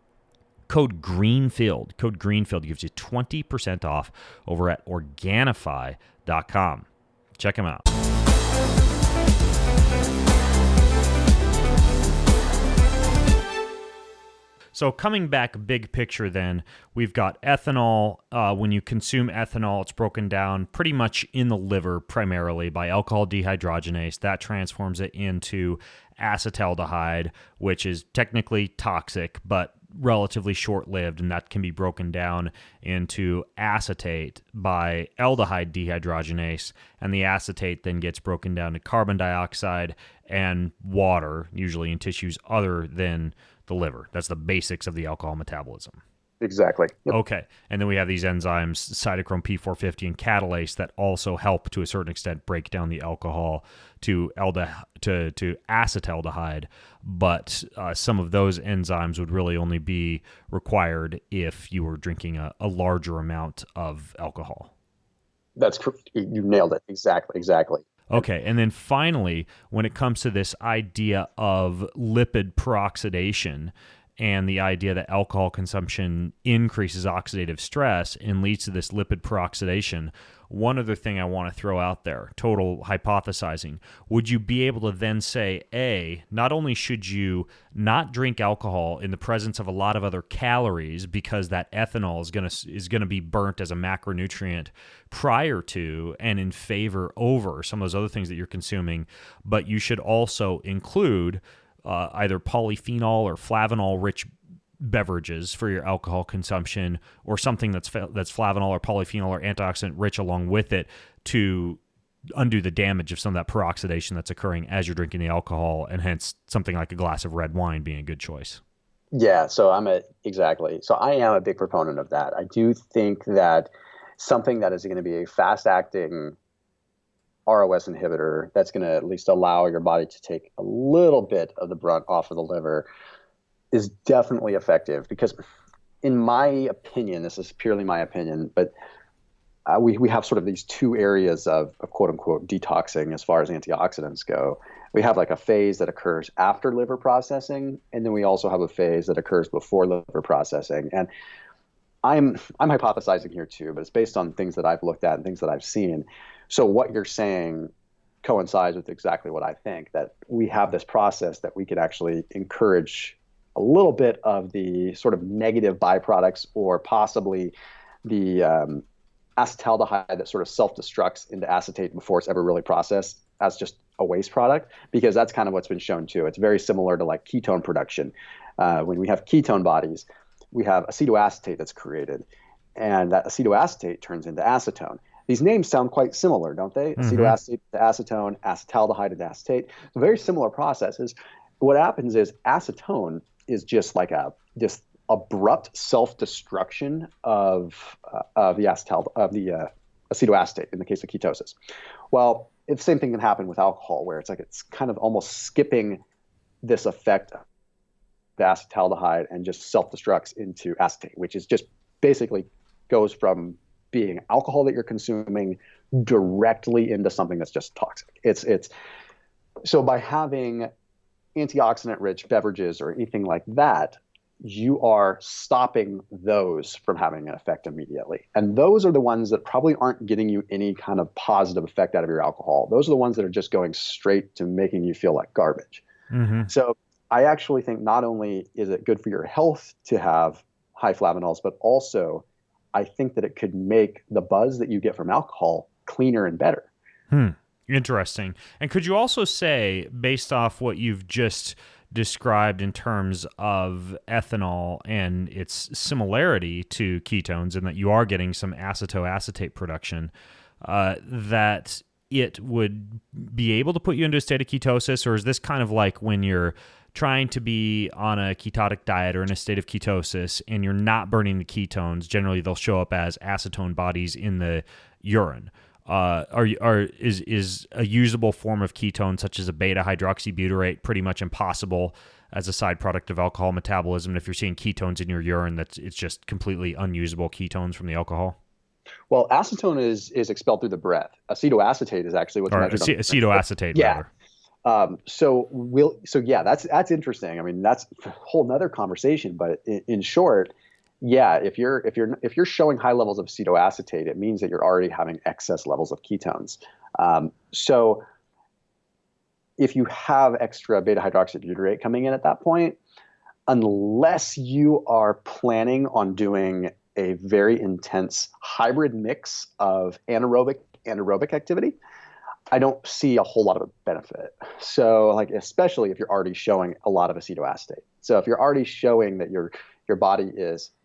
code Greenfield. Code Greenfield gives you 20% off over at Organifi.com. Check them out. So coming back big picture then, we've got ethanol. When you consume ethanol, it's broken down pretty much in the liver primarily by alcohol dehydrogenase. That transforms it into acetaldehyde, which is technically toxic, but relatively short-lived, and that can be broken down into acetate by aldehyde dehydrogenase, and the acetate then gets broken down to carbon dioxide and water, usually in tissues other than the liver. That's the basics of the alcohol metabolism. Exactly. Yep. Okay. And then we have these enzymes, cytochrome P450 and catalase, that also help to a certain extent break down the alcohol to acetaldehyde. But some of those enzymes would really only be required if you were drinking a larger amount of alcohol. That's you nailed it. Exactly. Okay. And then finally, when it comes to this idea of lipid peroxidation, and the idea that alcohol consumption increases oxidative stress and leads to this lipid peroxidation, one other thing I want to throw out there, total hypothesizing, would you be able to then say, A, not only should you not drink alcohol in the presence of a lot of other calories because that ethanol is going to be burnt as a macronutrient prior to and in favor over some of those other things that you're consuming, but you should also include either polyphenol or flavanol-rich beverages for your alcohol consumption, or something that's flavanol or polyphenol or antioxidant-rich along with it to undo the damage of some of that peroxidation that's occurring as you're drinking the alcohol, and hence something like a glass of red wine being a good choice. Yeah, so I am a big proponent of that. I do think that something that is going to be a fast-acting ROS inhibitor that's going to at least allow your body to take a little bit of the brunt off of the liver is definitely effective, because in my opinion, this is purely my opinion, but we have sort of these two areas of quote unquote detoxing as far as antioxidants go. We have like a phase that occurs after liver processing, and then we also have a phase that occurs before liver processing. And I'm hypothesizing here too, but it's based on things that I've looked at and things that I've seen. So what you're saying coincides with exactly what I think, that we have this process that we can actually encourage a little bit of the sort of negative byproducts, or possibly the acetaldehyde that sort of self-destructs into acetate before it's ever really processed as just a waste product, because that's kind of what's been shown too. It's very similar to like ketone production. When we have ketone bodies, we have acetoacetate that's created, and that acetoacetate turns into acetone. These names sound quite similar, don't they? Mm-hmm. Acetoacetate to acetone, acetaldehyde to acetate. So very similar processes. What happens is acetone is just like this abrupt self-destruction of the acetoacetate in the case of ketosis. Well, the same thing can happen with alcohol, where it's like it's kind of almost skipping this effect of the acetaldehyde and just self-destructs into acetate, which is just basically goes from being alcohol that you're consuming directly into something that's just toxic. It's so by having antioxidant-rich beverages or anything like that, you are stopping those from having an effect immediately. And those are the ones that probably aren't getting you any kind of positive effect out of your alcohol. Those are the ones that are just going straight to making you feel like garbage. Mm-hmm. So I actually think not only is it good for your health to have high flavanols, but also I think that it could make the buzz that you get from alcohol cleaner and better. Interesting. And could you also say, based off what you've just described in terms of ethanol and its similarity to ketones, and that you are getting some acetoacetate production, that it would be able to put you into a state of ketosis? Or is this kind of like when you're trying to be on a ketotic diet or in a state of ketosis and you're not burning the ketones? Generally, they'll show up as acetone bodies in the urine. Is a usable form of ketone, such as a beta-hydroxybutyrate, pretty much impossible as a side product of alcohol metabolism? And if you're seeing ketones in your urine, it's just completely unusable ketones from the alcohol? Well, acetone is expelled through the breath. Acetoacetate is actually what's measured. Acetoacetate, yeah. That's interesting. I mean, that's a whole nother conversation. But in short, yeah, if you're showing high levels of acetoacetate, it means that you're already having excess levels of ketones. So if you have extra beta-hydroxybutyrate coming in at that point, unless you are planning on doing a very intense hybrid mix of anaerobic activity, I don't see a whole lot of benefit. So, like, especially if you're already showing a lot of acetoacetate. So if you're already showing that you're your body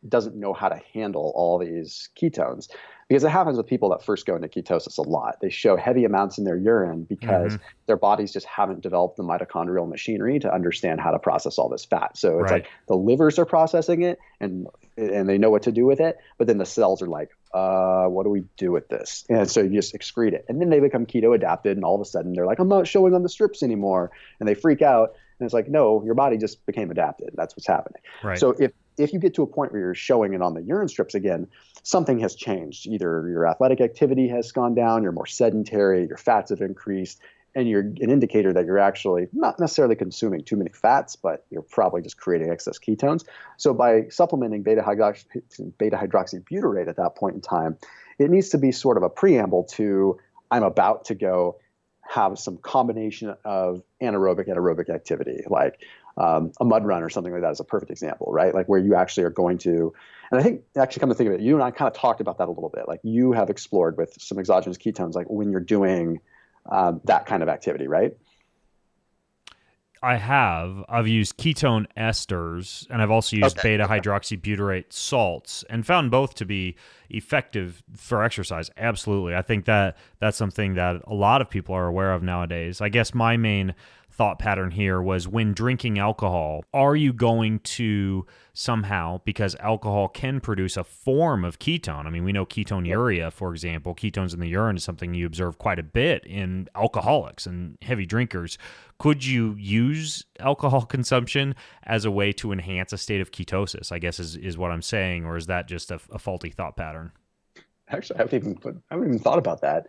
doesn't know how to handle all these ketones. Because it happens with people that first go into ketosis a lot. They show heavy amounts in their urine because their bodies just haven't developed the mitochondrial machinery to understand how to process all this fat. So it's like the livers are processing it and they know what to do with it, but then the cells are like, what do we do with this? And so you just excrete it. And then they become keto adapted, and all of a sudden they're like, I'm not showing on the strips anymore. And they freak out. And it's like, no, your body just became adapted. That's what's happening. Right. So if you get to a point where you're showing it on the urine strips again, something has changed. Either your athletic activity has gone down, you're more sedentary, your fats have increased, and you're an indicator that you're actually not necessarily consuming too many fats, but you're probably just creating excess ketones. So by supplementing beta-hydroxybutyrate at that point in time, it needs to be sort of a preamble to, I'm about to go have some combination of anaerobic and aerobic activity, like a mud run or something like that is a perfect example, right? Like where you actually are going to, and I think actually come to think of it, you and I kind of talked about that a little bit. Like you have explored with some exogenous ketones, like when you're doing that kind of activity, right? I've used ketone esters, and I've also used beta-hydroxybutyrate salts, and found both to be effective for exercise. Absolutely. I think that's something that a lot of people are aware of nowadays. I guess my main thought pattern here was, when drinking alcohol, are you going to somehow, because alcohol can produce a form of ketone. I mean, we know ketonuria, for example, ketones in the urine is something you observe quite a bit in alcoholics and heavy drinkers. Could you use alcohol consumption as a way to enhance a state of ketosis, I guess is what I'm saying, or is that just a faulty thought pattern? Actually, I haven't even thought about that.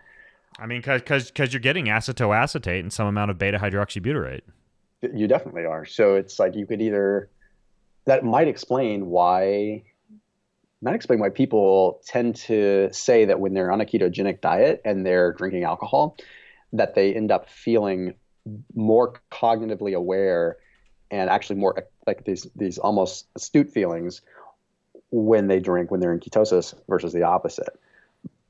I mean, because you're getting acetoacetate and some amount of beta-hydroxybutyrate. You definitely are. So it's like you could either, that might explain why people tend to say that when they're on a ketogenic diet and they're drinking alcohol, that they end up feeling more cognitively aware and actually more like these almost astute feelings when they're in ketosis versus the opposite.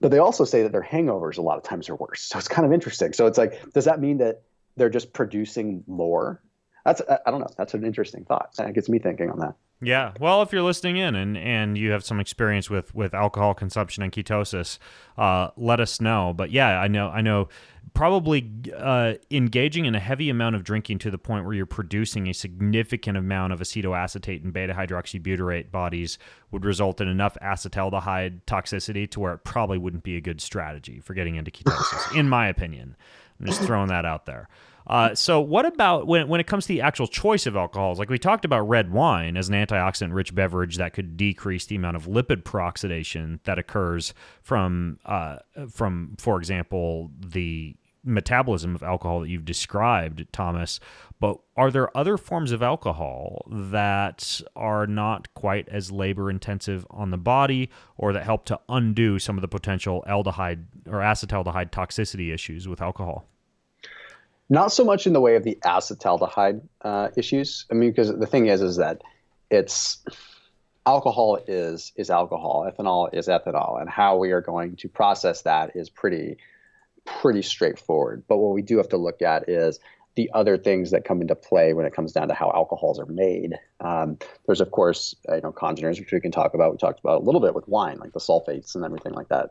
But they also say that their hangovers a lot of times are worse. So it's kind of interesting. So it's like, does that mean that they're just producing more? I don't know. That's an interesting thought. That gets me thinking on that. Yeah. Well, if you're listening in and you have some experience with alcohol consumption and ketosis, let us know. But yeah, I know probably engaging in a heavy amount of drinking to the point where you're producing a significant amount of acetoacetate and beta-hydroxybutyrate bodies would result in enough acetaldehyde toxicity to where it probably wouldn't be a good strategy for getting into ketosis, in my opinion. I'm just throwing that out there. So what about when it comes to the actual choice of alcohols? Like we talked about red wine as an antioxidant-rich beverage that could decrease the amount of lipid peroxidation that occurs from, for example, the metabolism of alcohol that you've described, Thomas. But are there other forms of alcohol that are not quite as labor-intensive on the body, or that help to undo some of the potential aldehyde or acetaldehyde toxicity issues with alcohol? Not so much in the way of the acetaldehyde issues. I mean, because the thing is that alcohol is alcohol, ethanol is ethanol, and how we are going to process that is pretty straightforward. But what we do have to look at is the other things that come into play when it comes down to how alcohols are made. There's of course congeners, which we can talk about. We talked about a little bit with wine, like the sulfates and everything like that.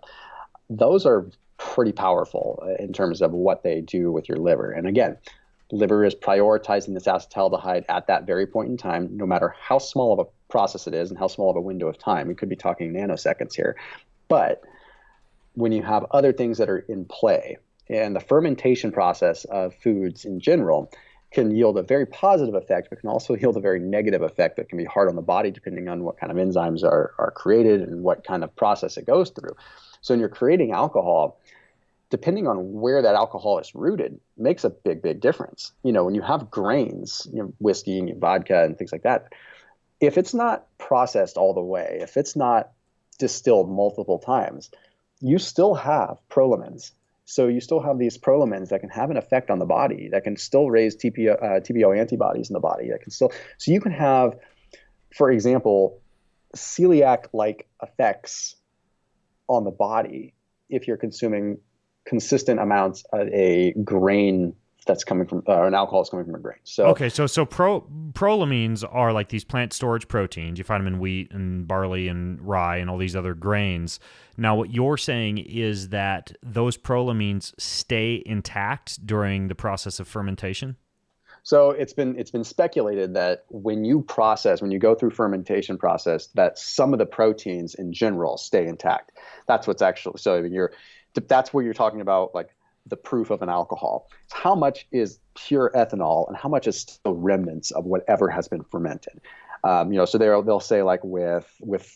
Those are pretty powerful in terms of what they do with your liver. And again, liver is prioritizing this acetaldehyde at that very point in time, no matter how small of a process it is and how small of a window of time. We could be talking nanoseconds here. But when you have other things that are in play, and the fermentation process of foods in general can yield a very positive effect, but can also yield a very negative effect that can be hard on the body depending on what kind of enzymes are created and what kind of process it goes through. So when you're creating alcohol, depending on where that alcohol is rooted, makes a big, big difference. When you have grains, whiskey and vodka and things like that, if it's not processed all the way, if it's not distilled multiple times, you still have prolamins. So you still have these prolamins that can have an effect on the body, that can still raise TPO antibodies in the body. So you can have, for example, celiac-like effects on the body if you're consuming consistent amounts of a grain that's coming from an alcohol that's coming from a grain. So okay, so prolamines are like these plant storage proteins. You find them in wheat and barley and rye and all these other grains. Now, what you're saying is that those prolamines stay intact during the process of fermentation? So it's been speculated that when you go through fermentation process, that some of the proteins in general stay intact. That's what's actually, so I mean, that's where you're talking about like the proof of an alcohol. How much is pure ethanol and how much is still remnants of whatever has been fermented? So they'll say like with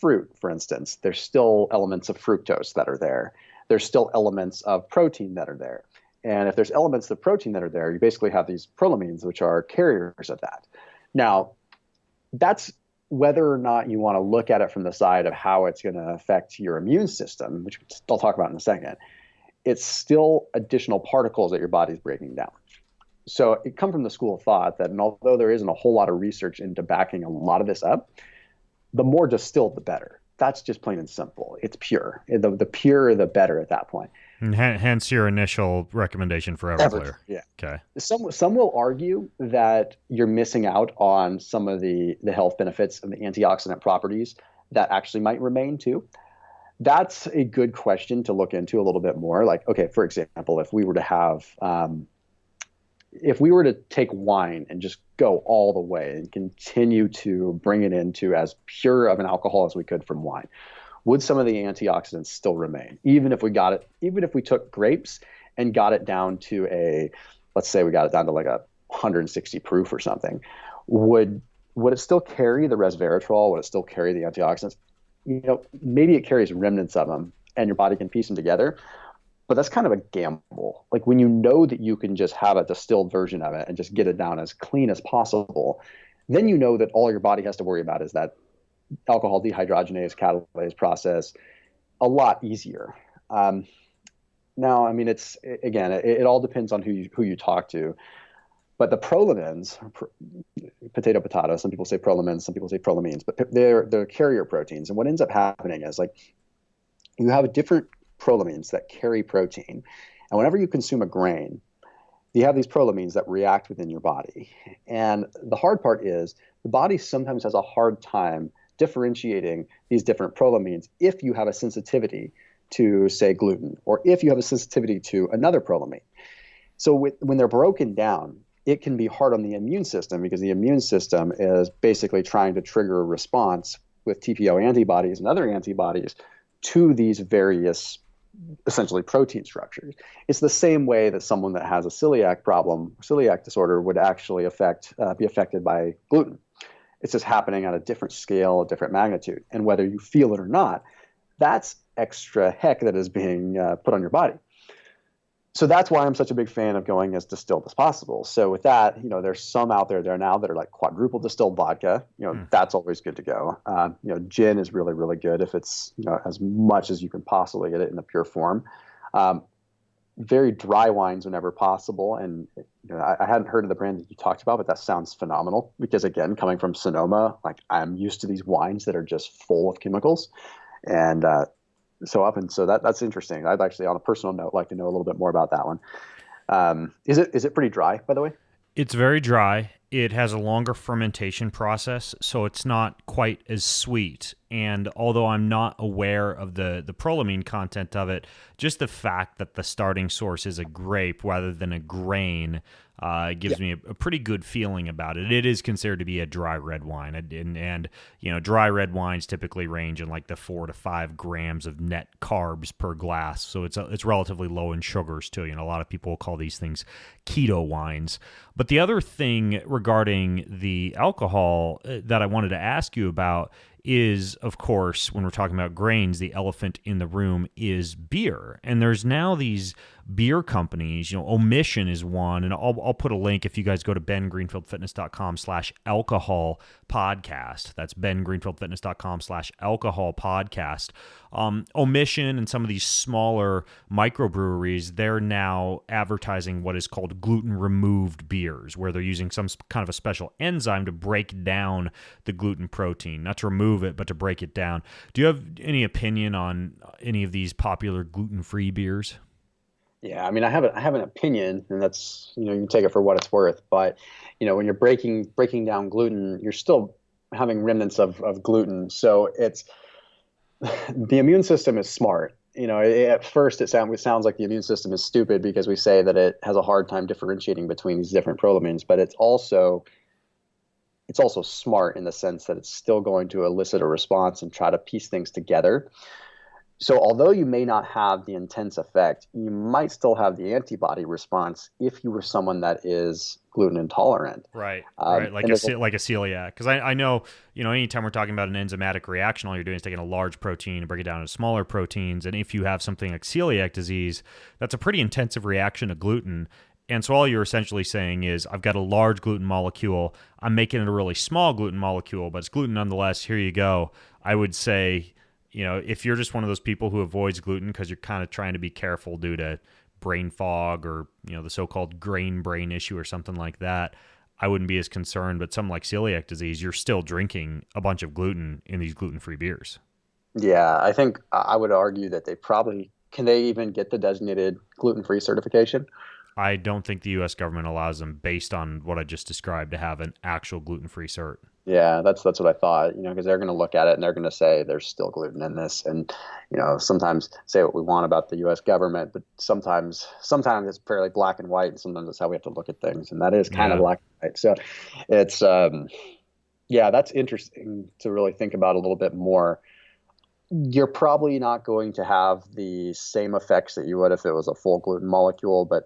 fruit, for instance, there's still elements of fructose that are there. There's still elements of protein that are there. And if there's elements of protein that are there, you basically have these prolamines, which are carriers of that. Now, that's whether or not you want to look at it from the side of how it's going to affect your immune system, which I'll talk about in a second. It's still additional particles that your body's breaking down. So it comes from the school of thought that, and although there isn't a whole lot of research into backing a lot of this up, the more distilled, the better. That's just plain and simple. It's pure. The purer, the better at that point. And hence your initial recommendation for Everclear. Yeah. Okay. Some will argue that you're missing out on some of the health benefits and the antioxidant properties that actually might remain too. That's a good question to look into a little bit more. Like, okay, for example, if we were to take wine and just go all the way and continue to bring it into as pure of an alcohol as we could from wine, would some of the antioxidants still remain? Even if we took grapes and got it down to let's say we got it down to like a 160 proof or something, would it still carry the resveratrol? Would it still carry the antioxidants? Maybe it carries remnants of them and your body can piece them together, but that's kind of a gamble. Like when you know that you can just have a distilled version of it and just get it down as clean as possible, then you know that all your body has to worry about is that alcohol dehydrogenase catalase process a lot easier. Now, I mean, it all depends on who you talk to. But the prolamins, potato, some people say prolamins, some people say prolamines, but they're carrier proteins. And what ends up happening is like you have different prolamines that carry protein. And whenever you consume a grain, you have these prolamines that react within your body. And the hard part is the body sometimes has a hard time differentiating these different prolamines if you have a sensitivity to, say, gluten, or if you have a sensitivity to another prolamine. So when they're broken down, it can be hard on the immune system because the immune system is basically trying to trigger a response with TPO antibodies and other antibodies to these various essentially protein structures. It's the same way that someone that has a celiac disorder would actually be affected by gluten. It's just happening at a different scale, a different magnitude. And whether you feel it or not, that's extra heck that is being put on your body. So that's why I'm such a big fan of going as distilled as possible. So with that, there's some out there now that are like quadruple distilled vodka. That's always good to go. Gin is really, really good if it's, as much as you can possibly get it in the pure form. Very dry wines whenever possible. And I hadn't heard of the brand that you talked about, but that sounds phenomenal because, again, coming from Sonoma, like I'm used to these wines that are just full of chemicals. And so that's interesting. I'd actually, on a personal note, like to know a little bit more about that one. Is it pretty dry, by the way? It's very dry. It has a longer fermentation process, so it's not quite as sweet. And although I'm not aware of the prolamine content of it, just the fact that the starting source is a grape rather than a grain gives me a pretty good feeling about it. It is considered to be a dry red wine, and dry red wines typically range in like the 4 to 5 grams of net carbs per glass, so it's relatively low in sugars too. A lot of people will call these things keto wines. But the other thing regarding the alcohol that I wanted to ask you about is, of course, when we're talking about grains, the elephant in the room is beer. And there's now these beer companies, Omission is one, and I'll put a link if you guys go to bengreenfieldfitness.com/alcohol podcast. That's bengreenfieldfitness.com/alcohol podcast. Omission and some of these smaller microbreweries, they're now advertising what is called gluten-removed beers, where they're using some kind of a special enzyme to break down the gluten protein, not to remove it, but to break it down. Do you have any opinion on any of these popular gluten-free beers? Yeah, I mean, I have an opinion, and that's, you can take it for what it's worth. But, when you're breaking down gluten, you're still having remnants of gluten. So it's the immune system is smart. At first it sounds like the immune system is stupid because we say that it has a hard time differentiating between these different prolamines, but it's also smart in the sense that it's still going to elicit a response and try to piece things together. So although you may not have the intense effect, you might still have the antibody response if you were someone that is gluten intolerant. Right, right, like a celiac. Because I know, anytime we're talking about an enzymatic reaction, all you're doing is taking a large protein and break it down into smaller proteins. And if you have something like celiac disease, that's a pretty intensive reaction to gluten. And so all you're essentially saying is, I've got a large gluten molecule, I'm making it a really small gluten molecule, but it's gluten nonetheless, here you go. I would say, if you're just one of those people who avoids gluten because you're kind of trying to be careful due to brain fog or, the so-called grain brain issue or something like that, I wouldn't be as concerned. But something like celiac disease, you're still drinking a bunch of gluten in these gluten-free beers. Yeah, I think I would argue that can they even get the designated gluten-free certification? I don't think the U.S. government allows them, based on what I just described, to have an actual gluten-free cert. Yeah, that's what I thought, because they're going to look at it and they're going to say there's still gluten in this. And, sometimes say what we want about the U.S. government, but sometimes it's fairly black and white, and sometimes that's how we have to look at things. And that is kind of black and white. So it's, that's interesting to really think about a little bit more. You're probably not going to have the same effects that you would if it was a full gluten molecule, but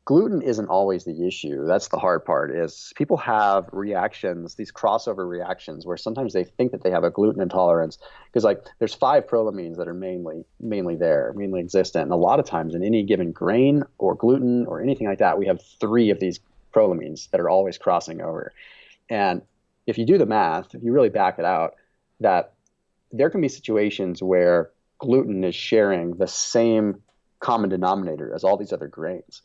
gluten isn't always the issue. That's the hard part, is people have reactions, these crossover reactions, where sometimes they think that they have a gluten intolerance because there's 5 prolamines that are mainly existent. And a lot of times in any given grain or gluten or anything like that, we have 3 of these prolamines that are always crossing over. And if you do the math, if you really back it out, that there can be situations where gluten is sharing the same common denominator as all these other grains.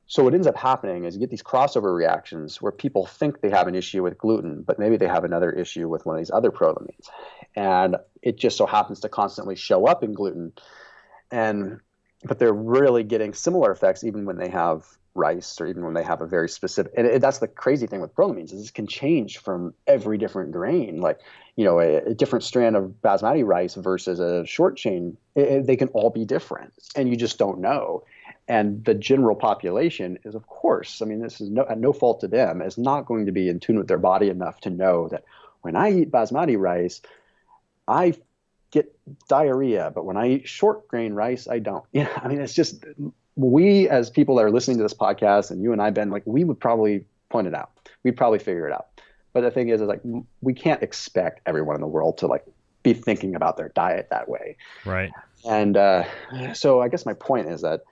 So what ends up happening is you get these crossover reactions where people think they have an issue with gluten, but maybe they have another issue with one of these other prolamines. And it just so happens to constantly show up in gluten. But they're really getting similar effects even when they have rice or even when they have a very specific, and that's the crazy thing with prolamines, is this can change from every different grain. A different strand of basmati rice versus a short chain, they can all be different and you just don't know. And the general population is, of course, this is no fault to them, is not going to be in tune with their body enough to know that when I eat basmati rice, I get diarrhea, but when I eat short grain rice, I don't. It's just, we as people that are listening to this podcast, and you and I, Ben, we would probably point it out. We'd probably figure it out. But the thing is we can't expect everyone in the world to be thinking about their diet that way. Right. And so I guess my point is that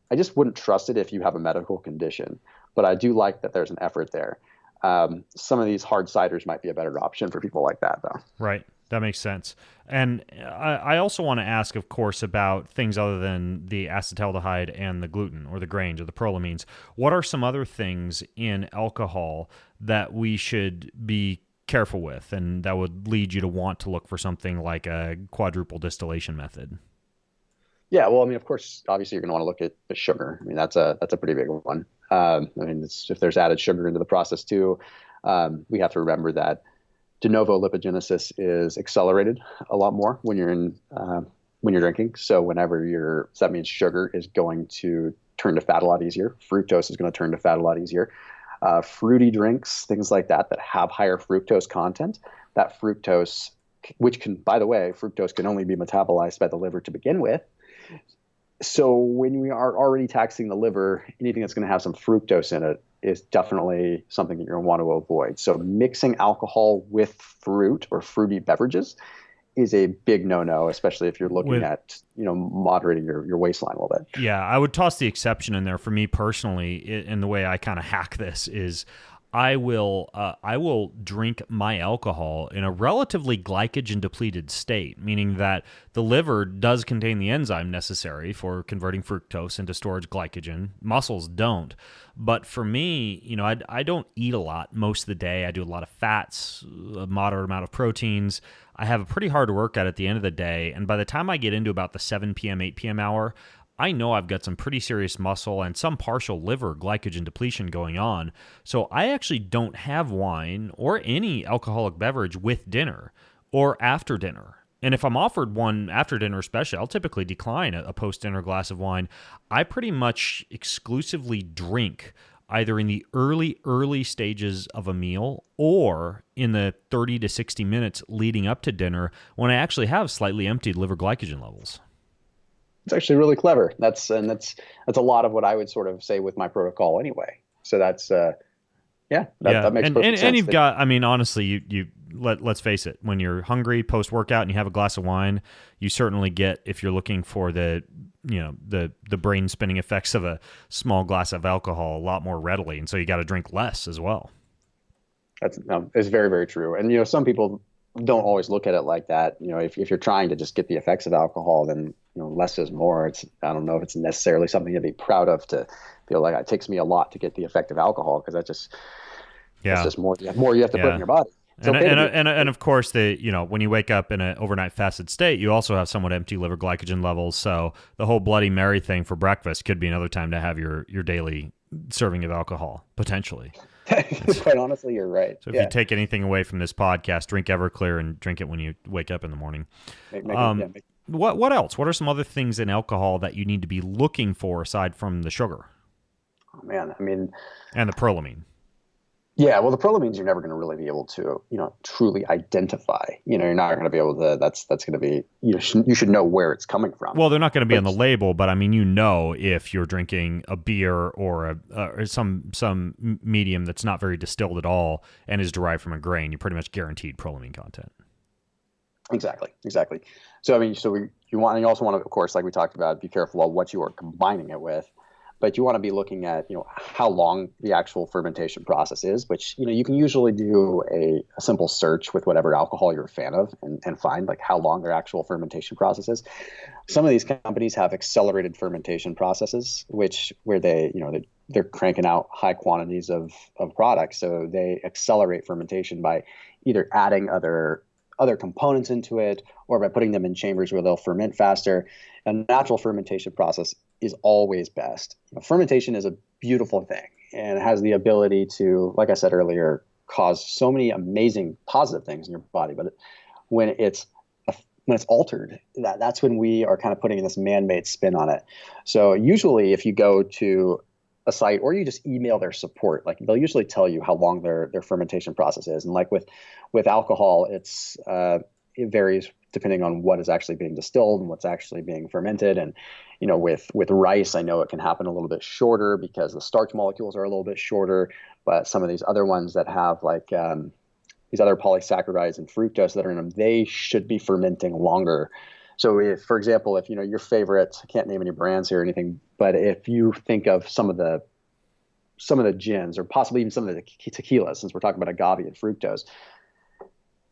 I just wouldn't trust it if you have a medical condition, but I do like that there's an effort there. Some of these hard ciders might be a better option for people like that, though. Right. That makes sense. And I also want to ask, of course, about things other than the acetaldehyde and the gluten or the grains or the prolamines. What are some other things in alcohol that we should be careful with and that would lead you to want to look for something like a quadruple distillation method? Yeah, well, of course, obviously you're going to want to look at the sugar. That's a pretty big one. If there's added sugar into the process too, we have to remember that de novo lipogenesis is accelerated a lot more when you're drinking. So that means sugar is going to turn to fat a lot easier. Fructose is going to turn to fat a lot easier. Fruity drinks, things like that have higher fructose content, that fructose, which can, by the way, fructose can only be metabolized by the liver to begin with. So when we are already taxing the liver, anything that's going to have some fructose in it is definitely something that you're going to want to avoid. So mixing alcohol with fruit or fruity beverages is a big no-no, especially if you're looking at, moderating your waistline a little bit. Yeah, I would toss the exception in there for me personally, and the way I kind of hack this is I will drink my alcohol in a relatively glycogen depleted state, meaning that the liver does contain the enzyme necessary for converting fructose into storage glycogen. Muscles don't. But for me, I don't eat a lot most of the day. I do a lot of fats, a moderate amount of proteins. I have a pretty hard workout at the end of the day. And by the time I get into about the 7 p.m., 8 p.m. hour, I know I've got some pretty serious muscle and some partial liver glycogen depletion going on. So I actually don't have wine or any alcoholic beverage with dinner or after dinner. And if I'm offered one after dinner especially, I'll typically decline a post-dinner glass of wine. I pretty much exclusively drink either in the early stages of a meal or in the 30 to 60 minutes leading up to dinner when I actually have slightly emptied liver glycogen levels. It's actually really clever. That's a lot of what I would sort of say with my protocol anyway. So that's that makes perfect sense. And you've got, I mean, honestly, let's face it, when you're hungry post workout and you have a glass of wine, you certainly get, if you're looking for the brain spinning effects of a small glass of alcohol, a lot more readily, and so you got to drink less as well. It's very, very true. And some people don't always look at it like that. If you're trying to just get the effects of alcohol, then less is more. I don't know if it's necessarily something to be proud of, to feel like it takes me a lot to get the effect of alcohol, because that's just more you have to put in your body. And of course, when you wake up in an overnight fasted state, you also have somewhat empty liver glycogen levels. So the whole Bloody Mary thing for breakfast could be another time to have your daily serving of alcohol, potentially. Quite honestly, you're right. So if you take anything away from this podcast, drink Everclear and drink it when you wake up in the morning. What else? What are some other things in alcohol that you need to be looking for aside from the sugar? Oh man, I mean, and the prolamine. Yeah, well, the prolamines you're never going to really be able to, truly identify. You're not going to be able to. That's going to be. You should know where it's coming from. Well, they're not going to be on the label, but I mean, if you're drinking a beer or some medium that's not very distilled at all and is derived from a grain, you're pretty much guaranteed prolamine content. Exactly. So I mean, you also want to, of course, like we talked about, be careful of what you are combining it with. But you want to be looking at, how long the actual fermentation process is, which, you can usually do a simple search with whatever alcohol you're a fan of and find like how long their actual fermentation process is. Some of these companies have accelerated fermentation processes, where they're cranking out high quantities of products. So they accelerate fermentation by either adding other components into it or by putting them in chambers where they'll ferment faster. A natural fermentation process is always best. Fermentation is a beautiful thing, and it has the ability to, like I said earlier, cause so many amazing positive things in your body. But when it's altered, that's when we are kind of putting this man-made spin on it. So usually if you go to a site or you just email their support, like they'll usually tell you how long their fermentation process is. And like with alcohol, it varies depending on what is actually being distilled and what's actually being fermented. And with rice, I know it can happen a little bit shorter because the starch molecules are a little bit shorter. But some of these other ones that have like these other polysaccharides and fructose that are in them, they should be fermenting longer. So if, for example, if your favorite, I can't name any brands here or anything, but if you think of some of the gins or possibly even some of the tequilas, since we're talking about agave and fructose,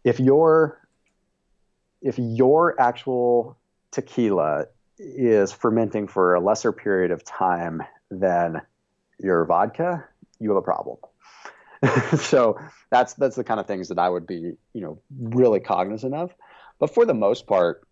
if your actual tequila is fermenting for a lesser period of time than your vodka, you have a problem. So that's the kind of things that I would be, really cognizant of. But for the most part,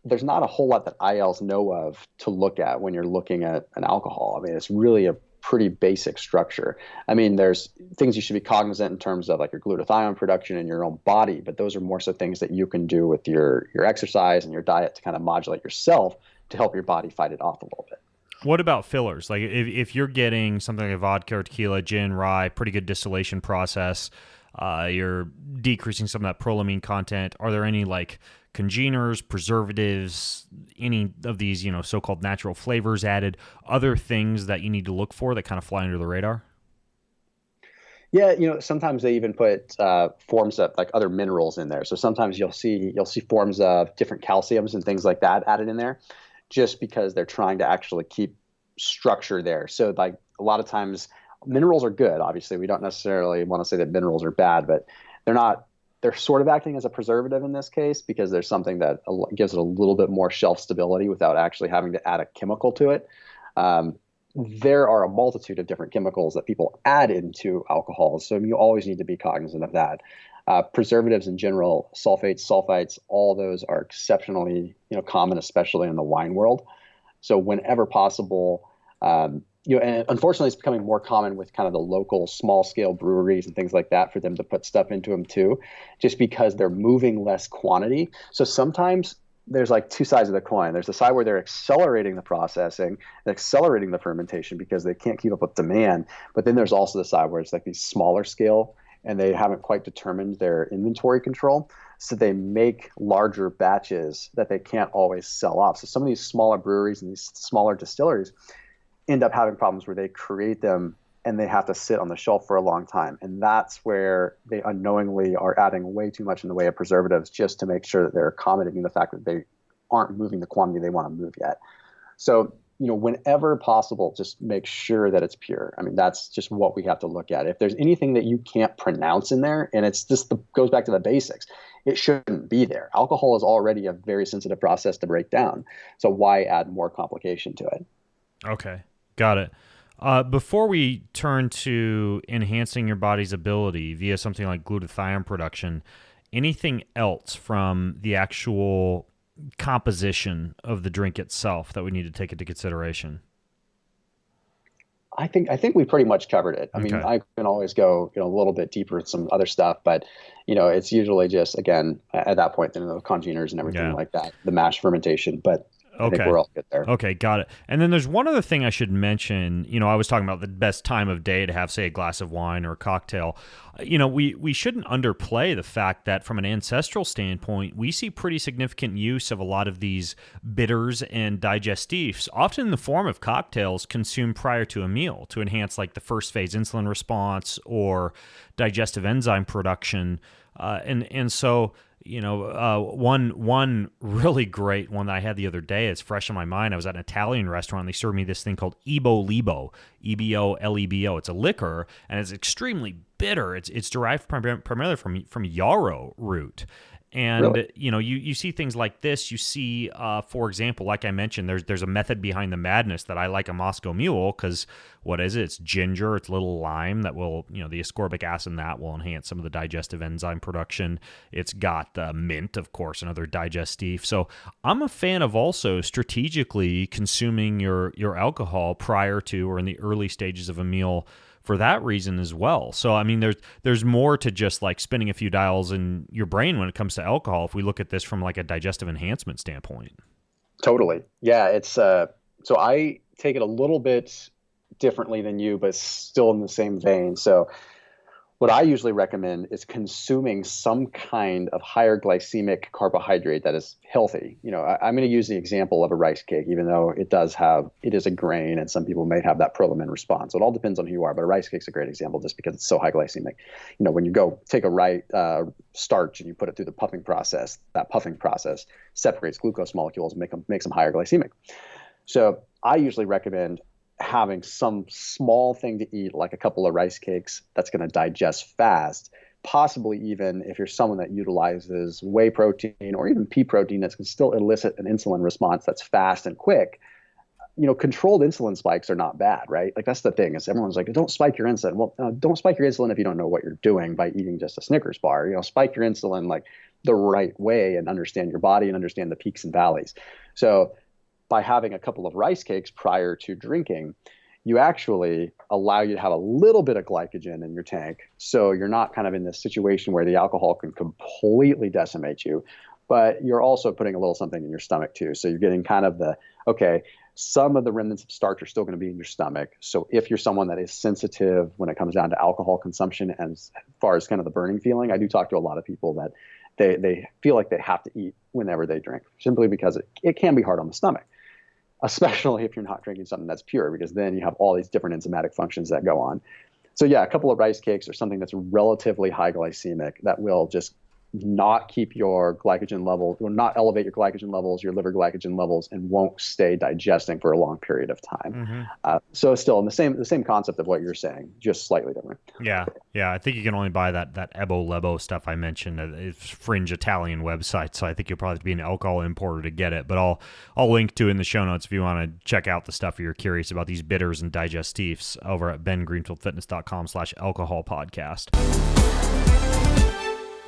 there's not a whole lot that I else know of to look at when you're looking at an alcohol. I mean, it's really a pretty basic structure. I mean, there's things you should be cognizant in terms of like your glutathione production in your own body, but those are more so things that you can do with your exercise and your diet to kind of modulate yourself to help your body fight it off a little bit. What about fillers? Like if you're getting something like vodka or tequila, gin, rye, pretty good distillation process, you're decreasing some of that prolamine content. Are there any like congeners, preservatives, any of these, so-called natural flavors added, other things that you need to look for that kind of fly under the radar? Yeah, sometimes they even put forms of like other minerals in there. So sometimes you'll see forms of different calciums and things like that added in there, just because they're trying to actually keep structure there. So like a lot of times minerals are good. Obviously, we don't necessarily want to say that minerals are bad, but they're sort of acting as a preservative in this case because there's something that gives it a little bit more shelf stability without actually having to add a chemical to it. There are a multitude of different chemicals that people add into alcohols, so you always need to be cognizant of that. Preservatives in general, sulfates, sulfites, all those are exceptionally common, especially in the wine world. So whenever possible, and unfortunately, it's becoming more common with kind of the local small scale breweries and things like that for them to put stuff into them too, just because they're moving less quantity. So sometimes there's like two sides of the coin. There's the side where they're accelerating the processing and accelerating the fermentation because they can't keep up with demand. But then there's also the side where it's like these smaller scale and they haven't quite determined their inventory control. So they make larger batches that they can't always sell off. So some of these smaller breweries and these smaller distilleries end up having problems where they create them and they have to sit on the shelf for a long time. And that's where they unknowingly are adding way too much in the way of preservatives just to make sure that they're accommodating the fact that they aren't moving the quantity they want to move yet. So, whenever possible, just make sure that it's pure. I mean, that's just what we have to look at. If there's anything that you can't pronounce in there, and it's just goes back to the basics, it shouldn't be there. Alcohol is already a very sensitive process to break down. So why add more complication to it? Okay. Got it. Before we turn to enhancing your body's ability via something like glutathione production, anything else from the actual composition of the drink itself that we need to take into consideration? I think we pretty much covered it. I mean, Okay. I can always go a little bit deeper with some other stuff, but it's usually just, again, at that point, the congeners and everything like that, the mash fermentation. But I think we're all good there. Okay, got it. And then there's one other thing I should mention. I was talking about the best time of day to have, say, a glass of wine or a cocktail. We shouldn't underplay the fact that from an ancestral standpoint, we see pretty significant use of a lot of these bitters and digestives, often in the form of cocktails consumed prior to a meal to enhance like the first phase insulin response or digestive enzyme production. And so, one really great one that I had the other day, it's fresh in my mind. I was at an Italian restaurant. They served me this thing called Ebo-Lebo, Ebolebo. It's a liquor, and it's extremely bitter. It's derived primarily from yarrow root. And, Really? You see things like this. You see, for example, like I mentioned, there's a method behind the madness that I like a Moscow Mule because what is it? It's ginger, it's a little lime that will, the ascorbic acid in that will enhance some of the digestive enzyme production. It's got mint, of course, another digestive. So I'm a fan of also strategically consuming your alcohol prior to or in the early stages of a meal for that reason as well. So, I mean, there's more to just like spinning a few dials in your brain when it comes to alcohol if we look at this from like a digestive enhancement standpoint. Totally. Yeah, it's so I take it a little bit differently than you, but still in the same vein. So what I usually recommend is consuming some kind of higher glycemic carbohydrate that is healthy. I'm going to use the example of a rice cake, even though it is a grain and some people may have that pro-laminin response. So it all depends on who you are, but a rice cake's a great example just because it's so high glycemic. When you go take a starch and you put it through the puffing process, that puffing process separates glucose molecules and makes them higher glycemic. So I usually recommend having some small thing to eat, like a couple of rice cakes that's going to digest fast, possibly even if you're someone that utilizes whey protein or even pea protein that can still elicit an insulin response that's fast and quick. Controlled insulin spikes are not bad, right? Like that's the thing is everyone's like, don't spike your insulin. Well, don't spike your insulin if you don't know what you're doing by eating just a Snickers bar. Spike your insulin like the right way and understand your body and understand the peaks and valleys. So by having a couple of rice cakes prior to drinking, you actually allow you to have a little bit of glycogen in your tank. So you're not kind of in this situation where the alcohol can completely decimate you, but you're also putting a little something in your stomach too. So you're getting kind of some of the remnants of starch are still going to be in your stomach. So if you're someone that is sensitive when it comes down to alcohol consumption, and as far as kind of the burning feeling, I do talk to a lot of people that they feel like they have to eat whenever they drink, simply because it can be hard on the stomach, especially if you're not drinking something that's pure, because then you have all these different enzymatic functions that go on. So yeah, a couple of rice cakes or something that's relatively high glycemic that will just not keep your glycogen level, will not elevate your glycogen levels, your liver glycogen levels, and won't stay digesting for a long period of time. Mm-hmm. So still in the same concept of what you're saying, just slightly different. Yeah. I think you can only buy that Ebo-Lebo stuff I mentioned. It's fringe Italian website, so I think you'll probably have to be an alcohol importer to get it. But I'll link to it in the show notes if you want to check out the stuff you're curious about these bitters and digestives over at bengreenfieldfitness.com/alcohol podcast.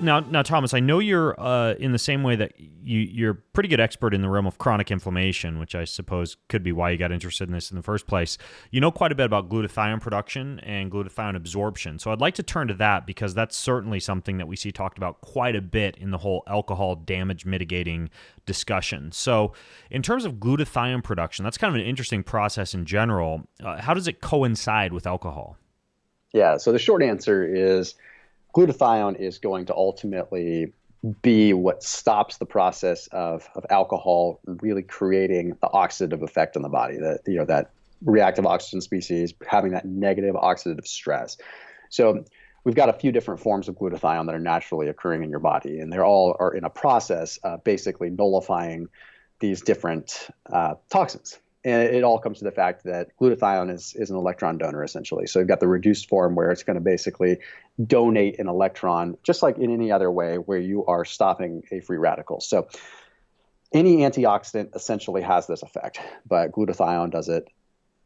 Now, Thomas, I know you're in the same way that you're a pretty good expert in the realm of chronic inflammation, which I suppose could be why you got interested in this in the first place. You know quite a bit about glutathione production and glutathione absorption. So I'd like to turn to that because that's certainly something that we see talked about quite a bit in the whole alcohol damage mitigating discussion. So in terms of glutathione production, that's kind of an interesting process in general. How does it coincide with alcohol? Yeah, so the short answer is glutathione is going to ultimately be what stops the process of alcohol really creating the oxidative effect on the body, that reactive oxygen species having that negative oxidative stress. So we've got a few different forms of glutathione that are naturally occurring in your body, and they're all are in a process of basically nullifying these different toxins. And it all comes to the fact that glutathione is an electron donor, essentially. So you've got the reduced form where it's going to basically donate an electron, just like in any other way where you are stopping a free radical. So any antioxidant essentially has this effect, but glutathione does it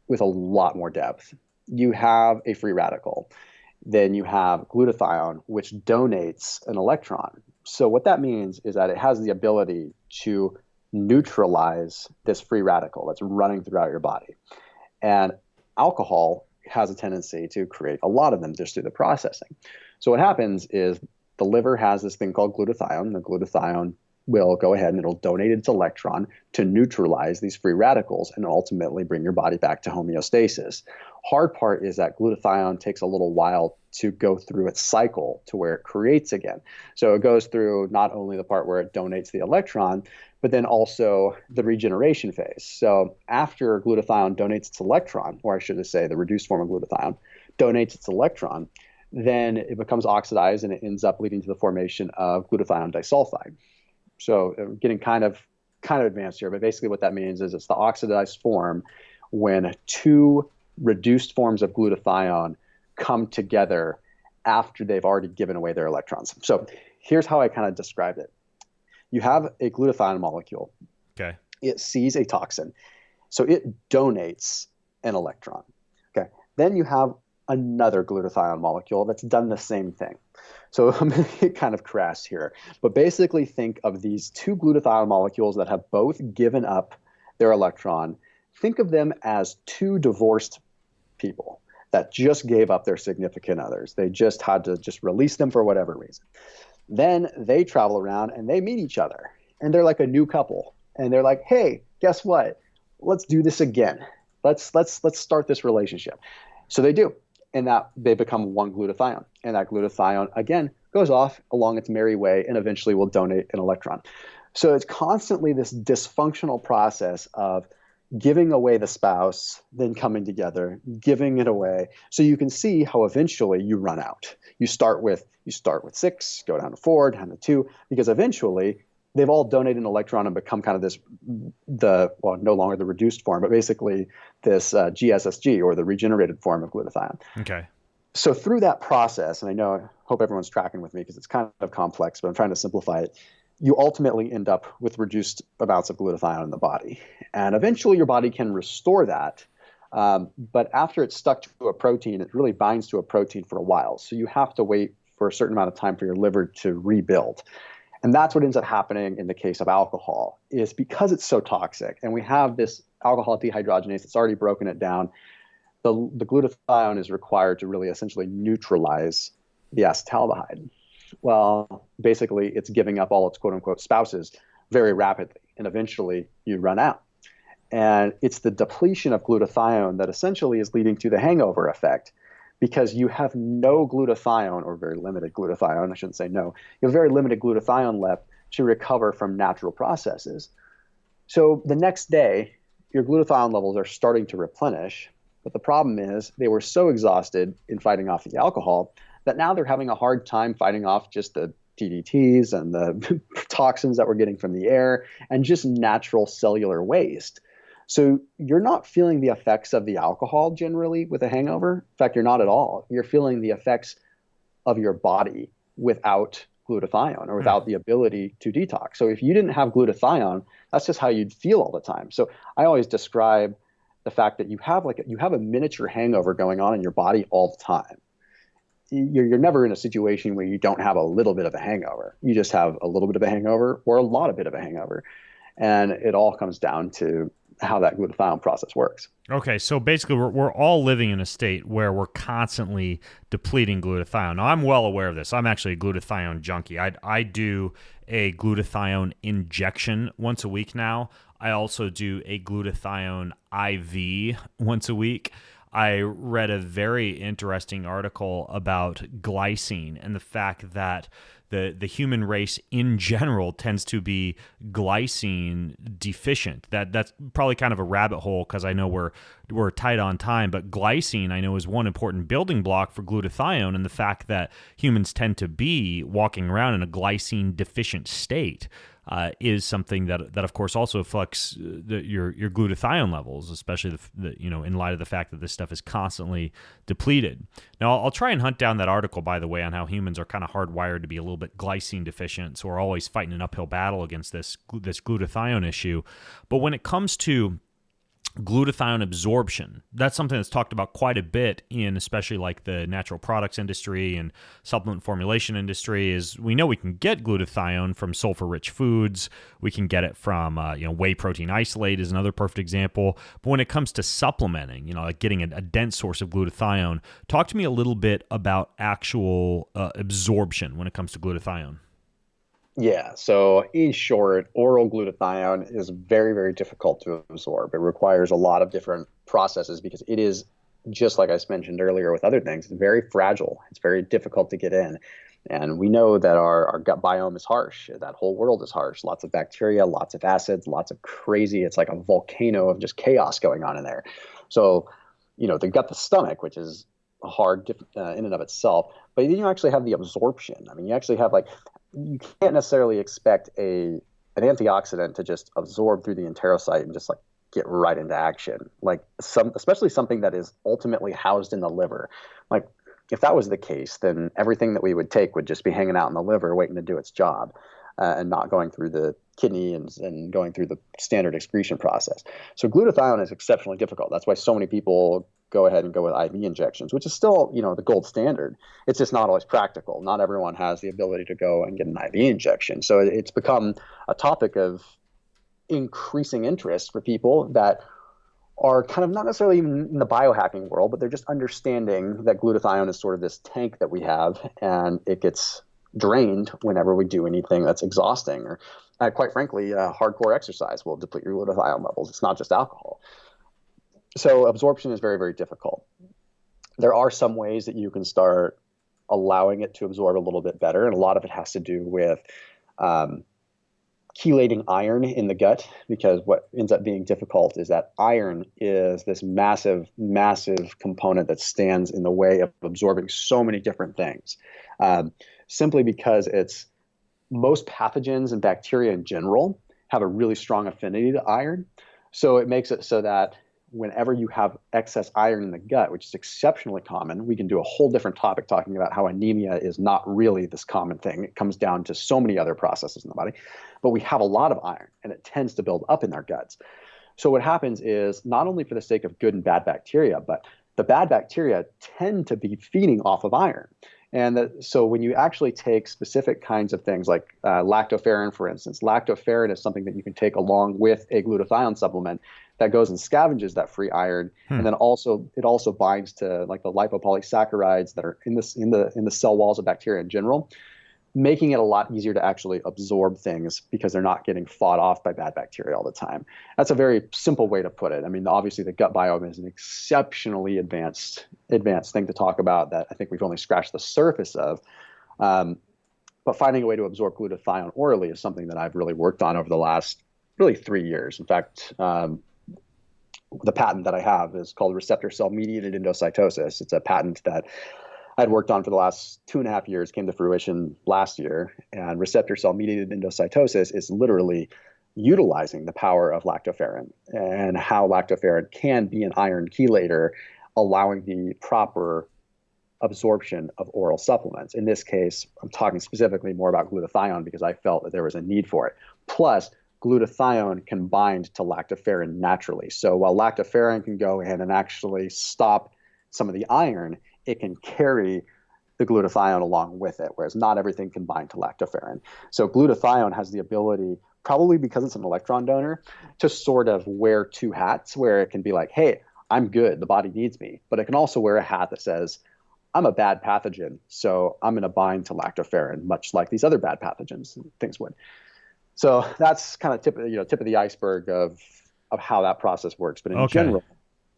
with a lot more depth. You have a free radical. Then you have glutathione, which donates an electron. So what that means is that it has the ability to neutralize this free radical that's running throughout your body. And alcohol has a tendency to create a lot of them just through the processing. So what happens is the liver has this thing called glutathione. The glutathione will go ahead and it'll donate its electron to neutralize these free radicals and ultimately bring your body back to homeostasis. Hard part is that glutathione takes a little while to go through its cycle to where it creates again. So it goes through not only the part where it donates the electron, but then also the regeneration phase. So after glutathione donates its electron, or I should say the reduced form of glutathione, donates its electron, then it becomes oxidized and it ends up leading to the formation of glutathione disulfide. So getting kind of advanced here, but basically what that means is it's the oxidized form when two reduced forms of glutathione come together after they've already given away their electrons. So here's how I kind of describe it. You have a glutathione molecule. Okay. It sees a toxin. So it donates an electron. Okay. Then you have another glutathione molecule that's done the same thing. So I'm going to get kind of crass here. But basically think of these two glutathione molecules that have both given up their electron. Think of them as two divorced people that just gave up their significant others. They just had to just release them for whatever reason. Then they travel around and they meet each other and they're like a new couple and they're like, hey, guess what? Let's do this again. Let's start this relationship. So they do. And that they become one glutathione. And that glutathione, again, goes off along its merry way and eventually will donate an electron. So it's constantly this dysfunctional process of giving away the spouse, then coming together, giving it away. So you can see how eventually you run out. You start with 6, go down to 4, down to 2, because eventually they've all donated an electron and become kind of this, no longer the reduced form, but basically this GSSG or the regenerated form of glutathione. Okay. So through that process, and I hope everyone's tracking with me because it's kind of complex, but I'm trying to simplify it. You ultimately end up with reduced amounts of glutathione in the body. And eventually your body can restore that. But after it's stuck to a protein, it really binds to a protein for a while. So you have to wait for a certain amount of time for your liver to rebuild. And that's what ends up happening in the case of alcohol, is because it's so toxic and we have this alcohol dehydrogenase that's already broken it down, the glutathione is required to really essentially neutralize the acetaldehyde. Well, basically, it's giving up all its quote-unquote spouses very rapidly, and eventually you run out. And it's the depletion of glutathione that essentially is leading to the hangover effect, because you have no glutathione, or very limited glutathione, I shouldn't say no, you have very limited glutathione left to recover from natural processes. So the next day, your glutathione levels are starting to replenish, but the problem is they were so exhausted in fighting off the alcohol that now they're having a hard time fighting off just the DDTs and the toxins that we're getting from the air and just natural cellular waste. So you're not feeling the effects of the alcohol generally with a hangover. In fact, you're not at all. You're feeling the effects of your body without glutathione or without the ability to detox. So if you didn't have glutathione, that's just how you'd feel all the time. So I always describe the fact that you have a miniature hangover going on in your body all the time. you're never in a situation where you don't have a little bit of a hangover. You just have a little bit of a hangover or a lot of bit of a hangover. And it all comes down to how that glutathione process works. Okay, so basically we're all living in a state where we're constantly depleting glutathione. Now, I'm well aware of this. I'm actually a glutathione junkie. I do a glutathione injection once a week now. I also do a glutathione IV once a week. I read a very interesting article about glycine and the fact that the human race in general tends to be glycine deficient. That's probably kind of a rabbit hole because I know we're tight on time, but glycine I know is one important building block for glutathione, and the fact that humans tend to be walking around in a glycine deficient state is something that of course also affects your glutathione levels, especially in light of the fact that this stuff is constantly depleted. Now, I'll try and hunt down that article, by the way, on how humans are kind of hardwired to be a little bit glycine deficient, so we're always fighting an uphill battle against this glutathione issue. But when it comes to glutathione absorption, that's something that's talked about quite a bit in especially like the natural products industry and supplement formulation industry. Is we know we can get glutathione from sulfur-rich foods. We can get it from whey protein isolate is another perfect example. But when it comes to supplementing, like getting a dense source of glutathione, talk to me a little bit about actual absorption when it comes to glutathione. Yeah. So in short, oral glutathione is very, very difficult to absorb. It requires a lot of different processes because it is, just like I mentioned earlier with other things, it's very fragile. It's very difficult to get in. And we know that our gut biome is harsh. That whole world is harsh. Lots of bacteria, lots of acids, lots of crazy. It's like a volcano of just chaos going on in there. So, they've got the stomach, which is hard in and of itself. But then you actually have the absorption. I mean, you actually have you can't necessarily expect an antioxidant to just absorb through the enterocyte and just get right into action. Especially something that is ultimately housed in the liver. If that was the case, then everything that we would take would just be hanging out in the liver waiting to do its job and not going through the kidney and going through the standard excretion process. So glutathione is exceptionally difficult. That's why so many people go ahead and go with IV injections, which is still, the gold standard. It's just not always practical. Not everyone has the ability to go and get an IV injection. So it's become a topic of increasing interest for people that are kind of not necessarily even in the biohacking world, but they're just understanding that glutathione is sort of this tank that we have, and it gets drained whenever we do anything that's exhausting or quite frankly, hardcore exercise will deplete your glutathione levels. It's not just alcohol. So absorption is very, very difficult. There are some ways that you can start allowing it to absorb a little bit better, and a lot of it has to do with chelating iron in the gut, because what ends up being difficult is that iron is this massive, massive component that stands in the way of absorbing so many different things, simply because most pathogens and bacteria in general have a really strong affinity to iron. So it makes it so that whenever you have excess iron in the gut, which is exceptionally common, we can do a whole different topic talking about how anemia is not really this common thing. It comes down to so many other processes in the body, but we have a lot of iron and it tends to build up in our guts. So what happens is, not only for the sake of good and bad bacteria, but the bad bacteria tend to be feeding off of iron. And so when you actually take specific kinds of things like lactoferrin, for instance, lactoferrin is something that you can take along with a glutathione supplement that goes and scavenges that free iron, and then it also binds to the lipopolysaccharides that are in the cell walls of bacteria in general, making it a lot easier to actually absorb things because they're not getting fought off by bad bacteria all the time. That's a very simple way to put it. I mean, obviously the gut biome is an exceptionally advanced thing to talk about that I think we've only scratched the surface of. But finding a way to absorb glutathione orally is something that I've really worked on over the last really 3 years. In fact, the patent that I have is called receptor cell mediated endocytosis. It's a patent that I'd worked on for the last 2.5 years, came to fruition last year. And receptor cell mediated endocytosis is literally utilizing the power of lactoferrin and how lactoferrin can be an iron chelator, allowing the proper absorption of oral supplements. In this case, I'm talking specifically more about glutathione because I felt that there was a need for it. Plus, glutathione can bind to lactoferrin naturally. So while lactoferrin can go in and actually stop some of the iron, it can carry the glutathione along with it, whereas not everything can bind to lactoferrin. So glutathione has the ability, probably because it's an electron donor, to sort of wear two hats, where it can be like, hey, I'm good, the body needs me. But it can also wear a hat that says, I'm a bad pathogen, so I'm going to bind to lactoferrin, much like these other bad pathogens things would. So that's kind of tip of the iceberg of how that process works. But in general,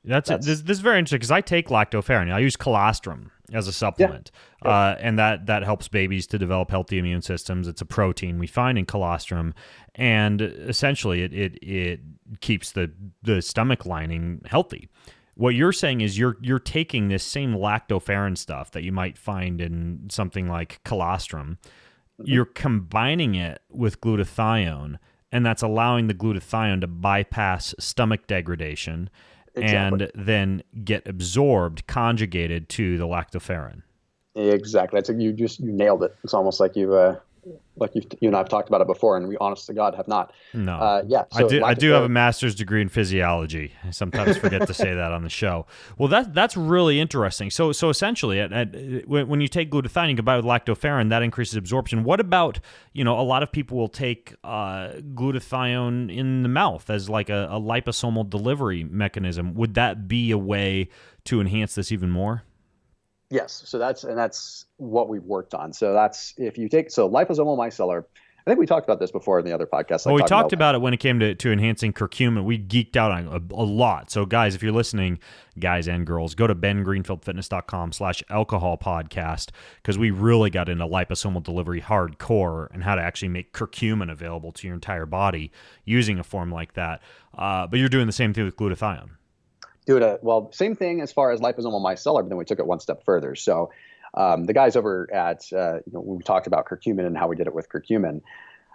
this is very interesting, because I take lactoferrin. I use colostrum as a supplement, and that helps babies to develop healthy immune systems. It's a protein we find in colostrum, and essentially it keeps the stomach lining healthy. What you're saying is you're taking this same lactoferrin stuff that you might find in something like colostrum, you're combining it with glutathione, and that's allowing the glutathione to bypass stomach degradation. Exactly. And then get absorbed, conjugated to the lactoferrin. Exactly. You nailed it. It's almost like you and I have talked about it before, and we, honest to God, have not. No. So I do have a master's degree in physiology. I sometimes forget to say that on the show. Well, that's really interesting. So essentially, when you take glutathione and combine with lactoferrin, that increases absorption. What about, a lot of people will take glutathione in the mouth as like a liposomal delivery mechanism. Would that be a way to enhance this even more? Yes, so that's what we've worked on. So that's if you take liposomal micellar. I think we talked about this before in the other podcast. Well, we talked about it when it came to enhancing curcumin. We geeked out on a lot. So guys, if you're listening, guys and girls, go to bengreenfieldfitness.com/alcohol podcast, because we really got into liposomal delivery hardcore and how to actually make curcumin available to your entire body using a form like that. But you're doing the same thing with glutathione. Same thing as far as liposomal micellar, but then we took it one step further. So the guys over at, when we talked about curcumin and how we did it with curcumin,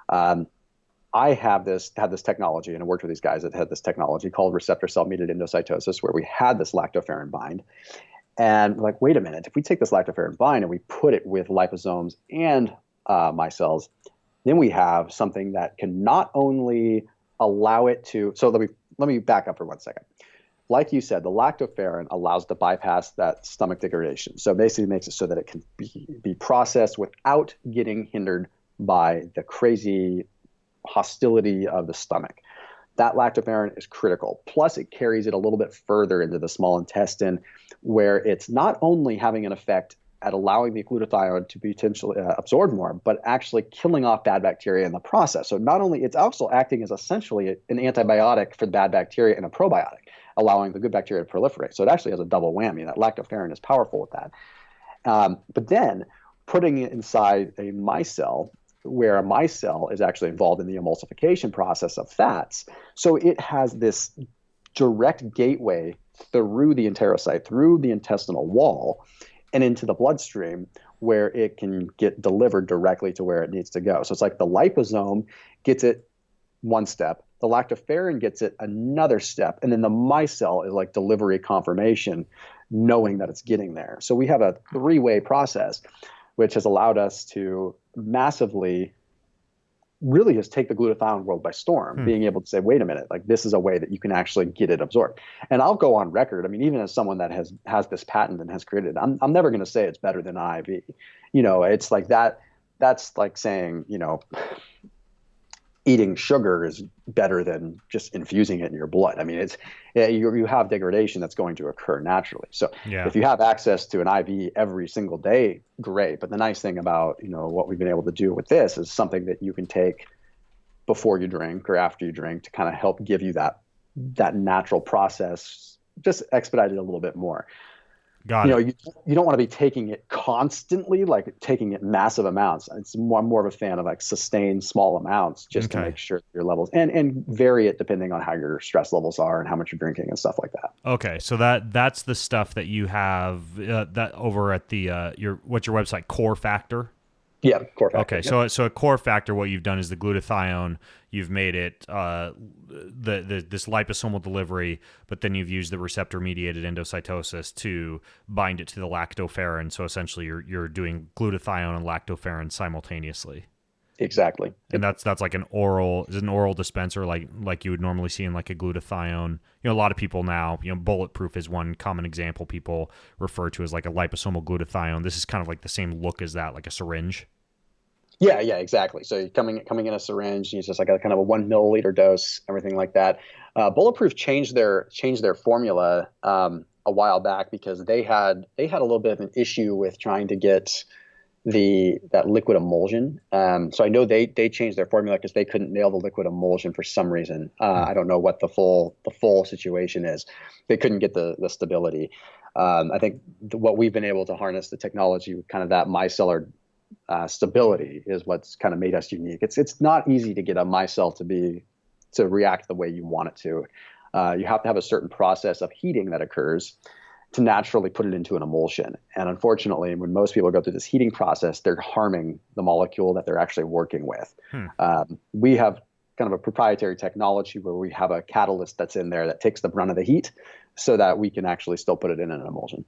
I had this technology, and I worked with these guys that had this technology called receptor cell-mediated endocytosis, where we had this lactoferrin bind. And we're like, wait a minute, if we take this lactoferrin bind and we put it with liposomes and micelles, then we have something that can not only allow it to, so let me back up for 1 second. Like you said, the lactoferrin allows to bypass that stomach degradation. So basically makes it so that it can be processed without getting hindered by the crazy hostility of the stomach. That lactoferrin is critical. Plus, it carries it a little bit further into the small intestine, where it's not only having an effect at allowing the glutathione to be potentially absorbed more, but actually killing off bad bacteria in the process. So not only, it's also acting as essentially an antibiotic for the bad bacteria and a probiotic, allowing the good bacteria to proliferate. So it actually has a double whammy. That lactoferrin is powerful with that. But then putting it inside a micelle, where a micelle is actually involved in the emulsification process of fats. So it has this direct gateway through the enterocyte, through the intestinal wall, and into the bloodstream, where it can get delivered directly to where it needs to go. So it's like the liposome gets it one step, the lactoferrin gets it another step, and then the micelle is like delivery confirmation, knowing that it's getting there. So we have a three-way process, which has allowed us to massively really just take the glutathione world by storm, being able to say, wait a minute, like this is a way that you can actually get it absorbed. And I'll go on record. I mean, even as someone that has this patent and has created it, I'm never going to say it's better than IV. It's like that. That's like saying, eating sugar is better than just infusing it in your blood. I mean, you have degradation that's going to occur naturally. So if you have access to an IV every single day, great. But the nice thing about, what we've been able to do with this is something that you can take before you drink or after you drink to kind of help give you that natural process, just expedite it a little bit more. Got it. You don't want to be taking it constantly, like taking it massive amounts. I'm more of a fan of like sustained small amounts, just to make sure your levels and vary it depending on how your stress levels are and how much you're drinking and stuff like that. Okay, so that's the stuff that you have that over at the what's your website, Core Factor? Yeah, Core Factor. Okay, so at Core Factor, what you've done is the glutathione. You've made it this liposomal delivery, but then you've used the receptor-mediated endocytosis to bind it to the lactoferrin. So essentially, you're doing glutathione and lactoferrin simultaneously. Exactly. And that's like an oral dispenser like you would normally see in like a glutathione. A lot of people now, Bulletproof is one common example people refer to as like a liposomal glutathione. This is kind of like the same look as that, like a syringe. Yeah, exactly. So coming in a syringe, it's just like a kind of a 1 milliliter dose, everything like that. Bulletproof changed their formula a while back because they had a little bit of an issue with trying to get that liquid emulsion. So I know they changed their formula because they couldn't nail the liquid emulsion for some reason. I don't know what the full situation is. They couldn't get the stability. I think what we've been able to harness the technology with kind of that micellar stability is what's kind of made us unique. It's not easy to get a micelle to react the way you want it to. You have to have a certain process of heating that occurs to naturally put it into an emulsion. And unfortunately, when most people go through this heating process, they're harming the molecule that they're actually working with. We have kind of a proprietary technology where we have a catalyst that's in there that takes the brunt of the heat so that we can actually still put it in an emulsion.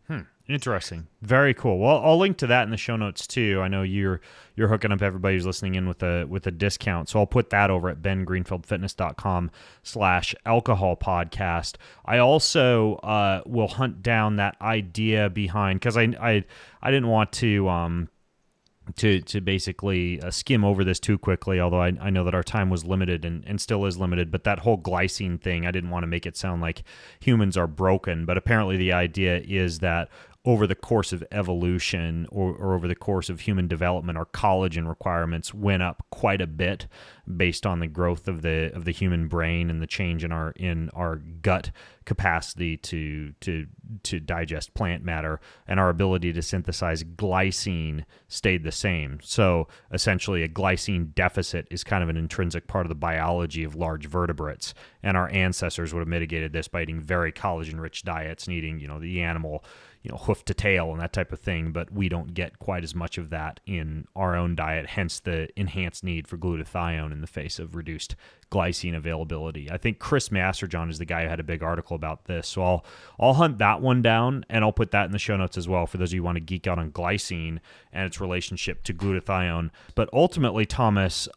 Interesting. Very cool. Well, I'll link to that in the show notes too. I know you're hooking up everybody who's listening in with a discount. So I'll put that over at bengreenfieldfitness.com/alcohol podcast. I also will hunt down that idea behind, because I didn't want to basically skim over this too quickly, although I know that our time was limited and still is limited, but that whole glycine thing, I didn't want to make it sound like humans are broken, but apparently the idea is that over the course of evolution or over the course of human development, our collagen requirements went up quite a bit based on the growth of the human brain and the change in our gut capacity to digest plant matter, and our ability to synthesize glycine stayed the same. So essentially a glycine deficit is kind of an intrinsic part of the biology of large vertebrates, and our ancestors would have mitigated this by eating very collagen-rich diets and eating, the animal, hoof to tail and that type of thing, but we don't get quite as much of that in our own diet, hence the enhanced need for glutathione in the face of reduced glycine availability. I think Chris Masterjohn is the guy who had a big article about this, so I'll hunt that one down, and I'll put that in the show notes as well for those of you who want to geek out on glycine and its relationship to glutathione. But ultimately, Thomas,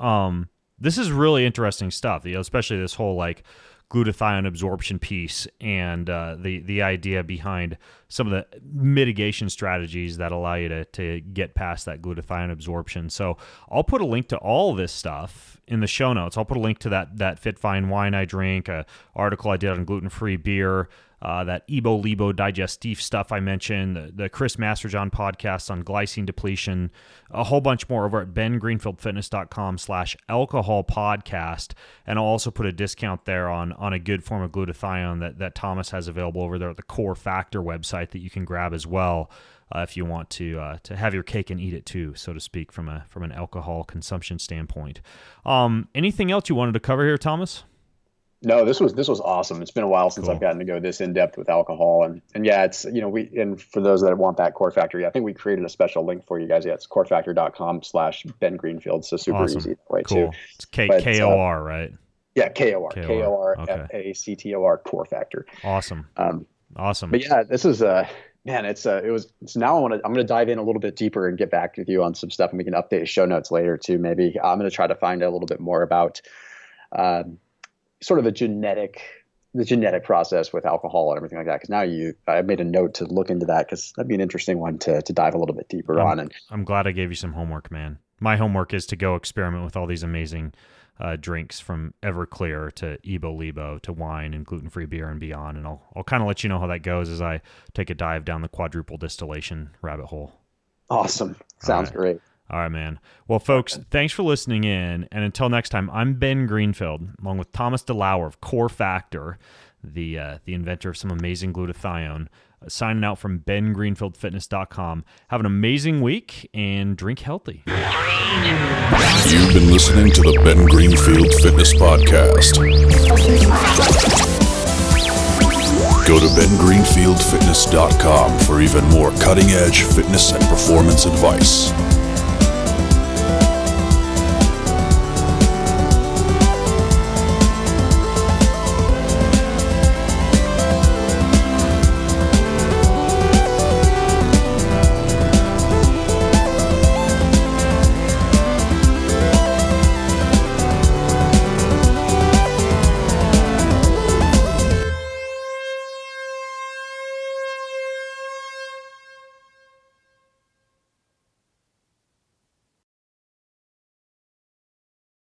this is really interesting stuff, especially this whole like glutathione absorption piece and the idea behind some of the mitigation strategies that allow you to get past that glutathione absorption. So I'll put a link to all this stuff in the show notes. I'll put a link to that Fit Fine wine I drink, a article I did on gluten-free beer, that Ebo Libo digestif stuff I mentioned, the Chris Masterjohn podcast on glycine depletion, a whole bunch more over at bengreenfieldfitness.com/alcohol podcast. And I'll also put a discount there on a good form of glutathione that Thomas has available over there at the Core Factor website that you can grab as well. If you want to have your cake and eat it too, so to speak, from an alcohol consumption standpoint. Anything else you wanted to cover here, Thomas? No, this was awesome. It's been a while since I've gotten to go this in depth with alcohol, and yeah, it's and for those that want that Core Factor, I think we created a special link for you guys. Yeah, it's corefactor.com/bengreenfield, so super easy that way too. It's KOR, right? Yeah, KOR FACTOR Core Factor. Awesome. Awesome. But yeah, this is man, it's now I'm gonna dive in a little bit deeper and get back with you on some stuff, and we can update show notes later too. Maybe I'm gonna try to find out a little bit more about sort of the genetic process with alcohol and everything like that. Because now I made a note to look into that, because that'd be an interesting one to dive a little bit deeper on. And I'm glad I gave you some homework, man. My homework is to go experiment with all these amazing drinks, from Everclear to Ebo Libo to wine and gluten-free beer and beyond. And I'll kind of let you know how that goes as I take a dive down the quadruple distillation rabbit hole. Awesome. Sounds great. All right, man. Well, folks, thanks for listening in. And until next time, I'm Ben Greenfield, along with Thomas DeLauer of Core Factor, the inventor of some amazing glutathione, signing out from bengreenfieldfitness.com. Have an amazing week and drink healthy. You've been listening to the Ben Greenfield Fitness Podcast. Go to bengreenfieldfitness.com for even more cutting-edge fitness and performance advice.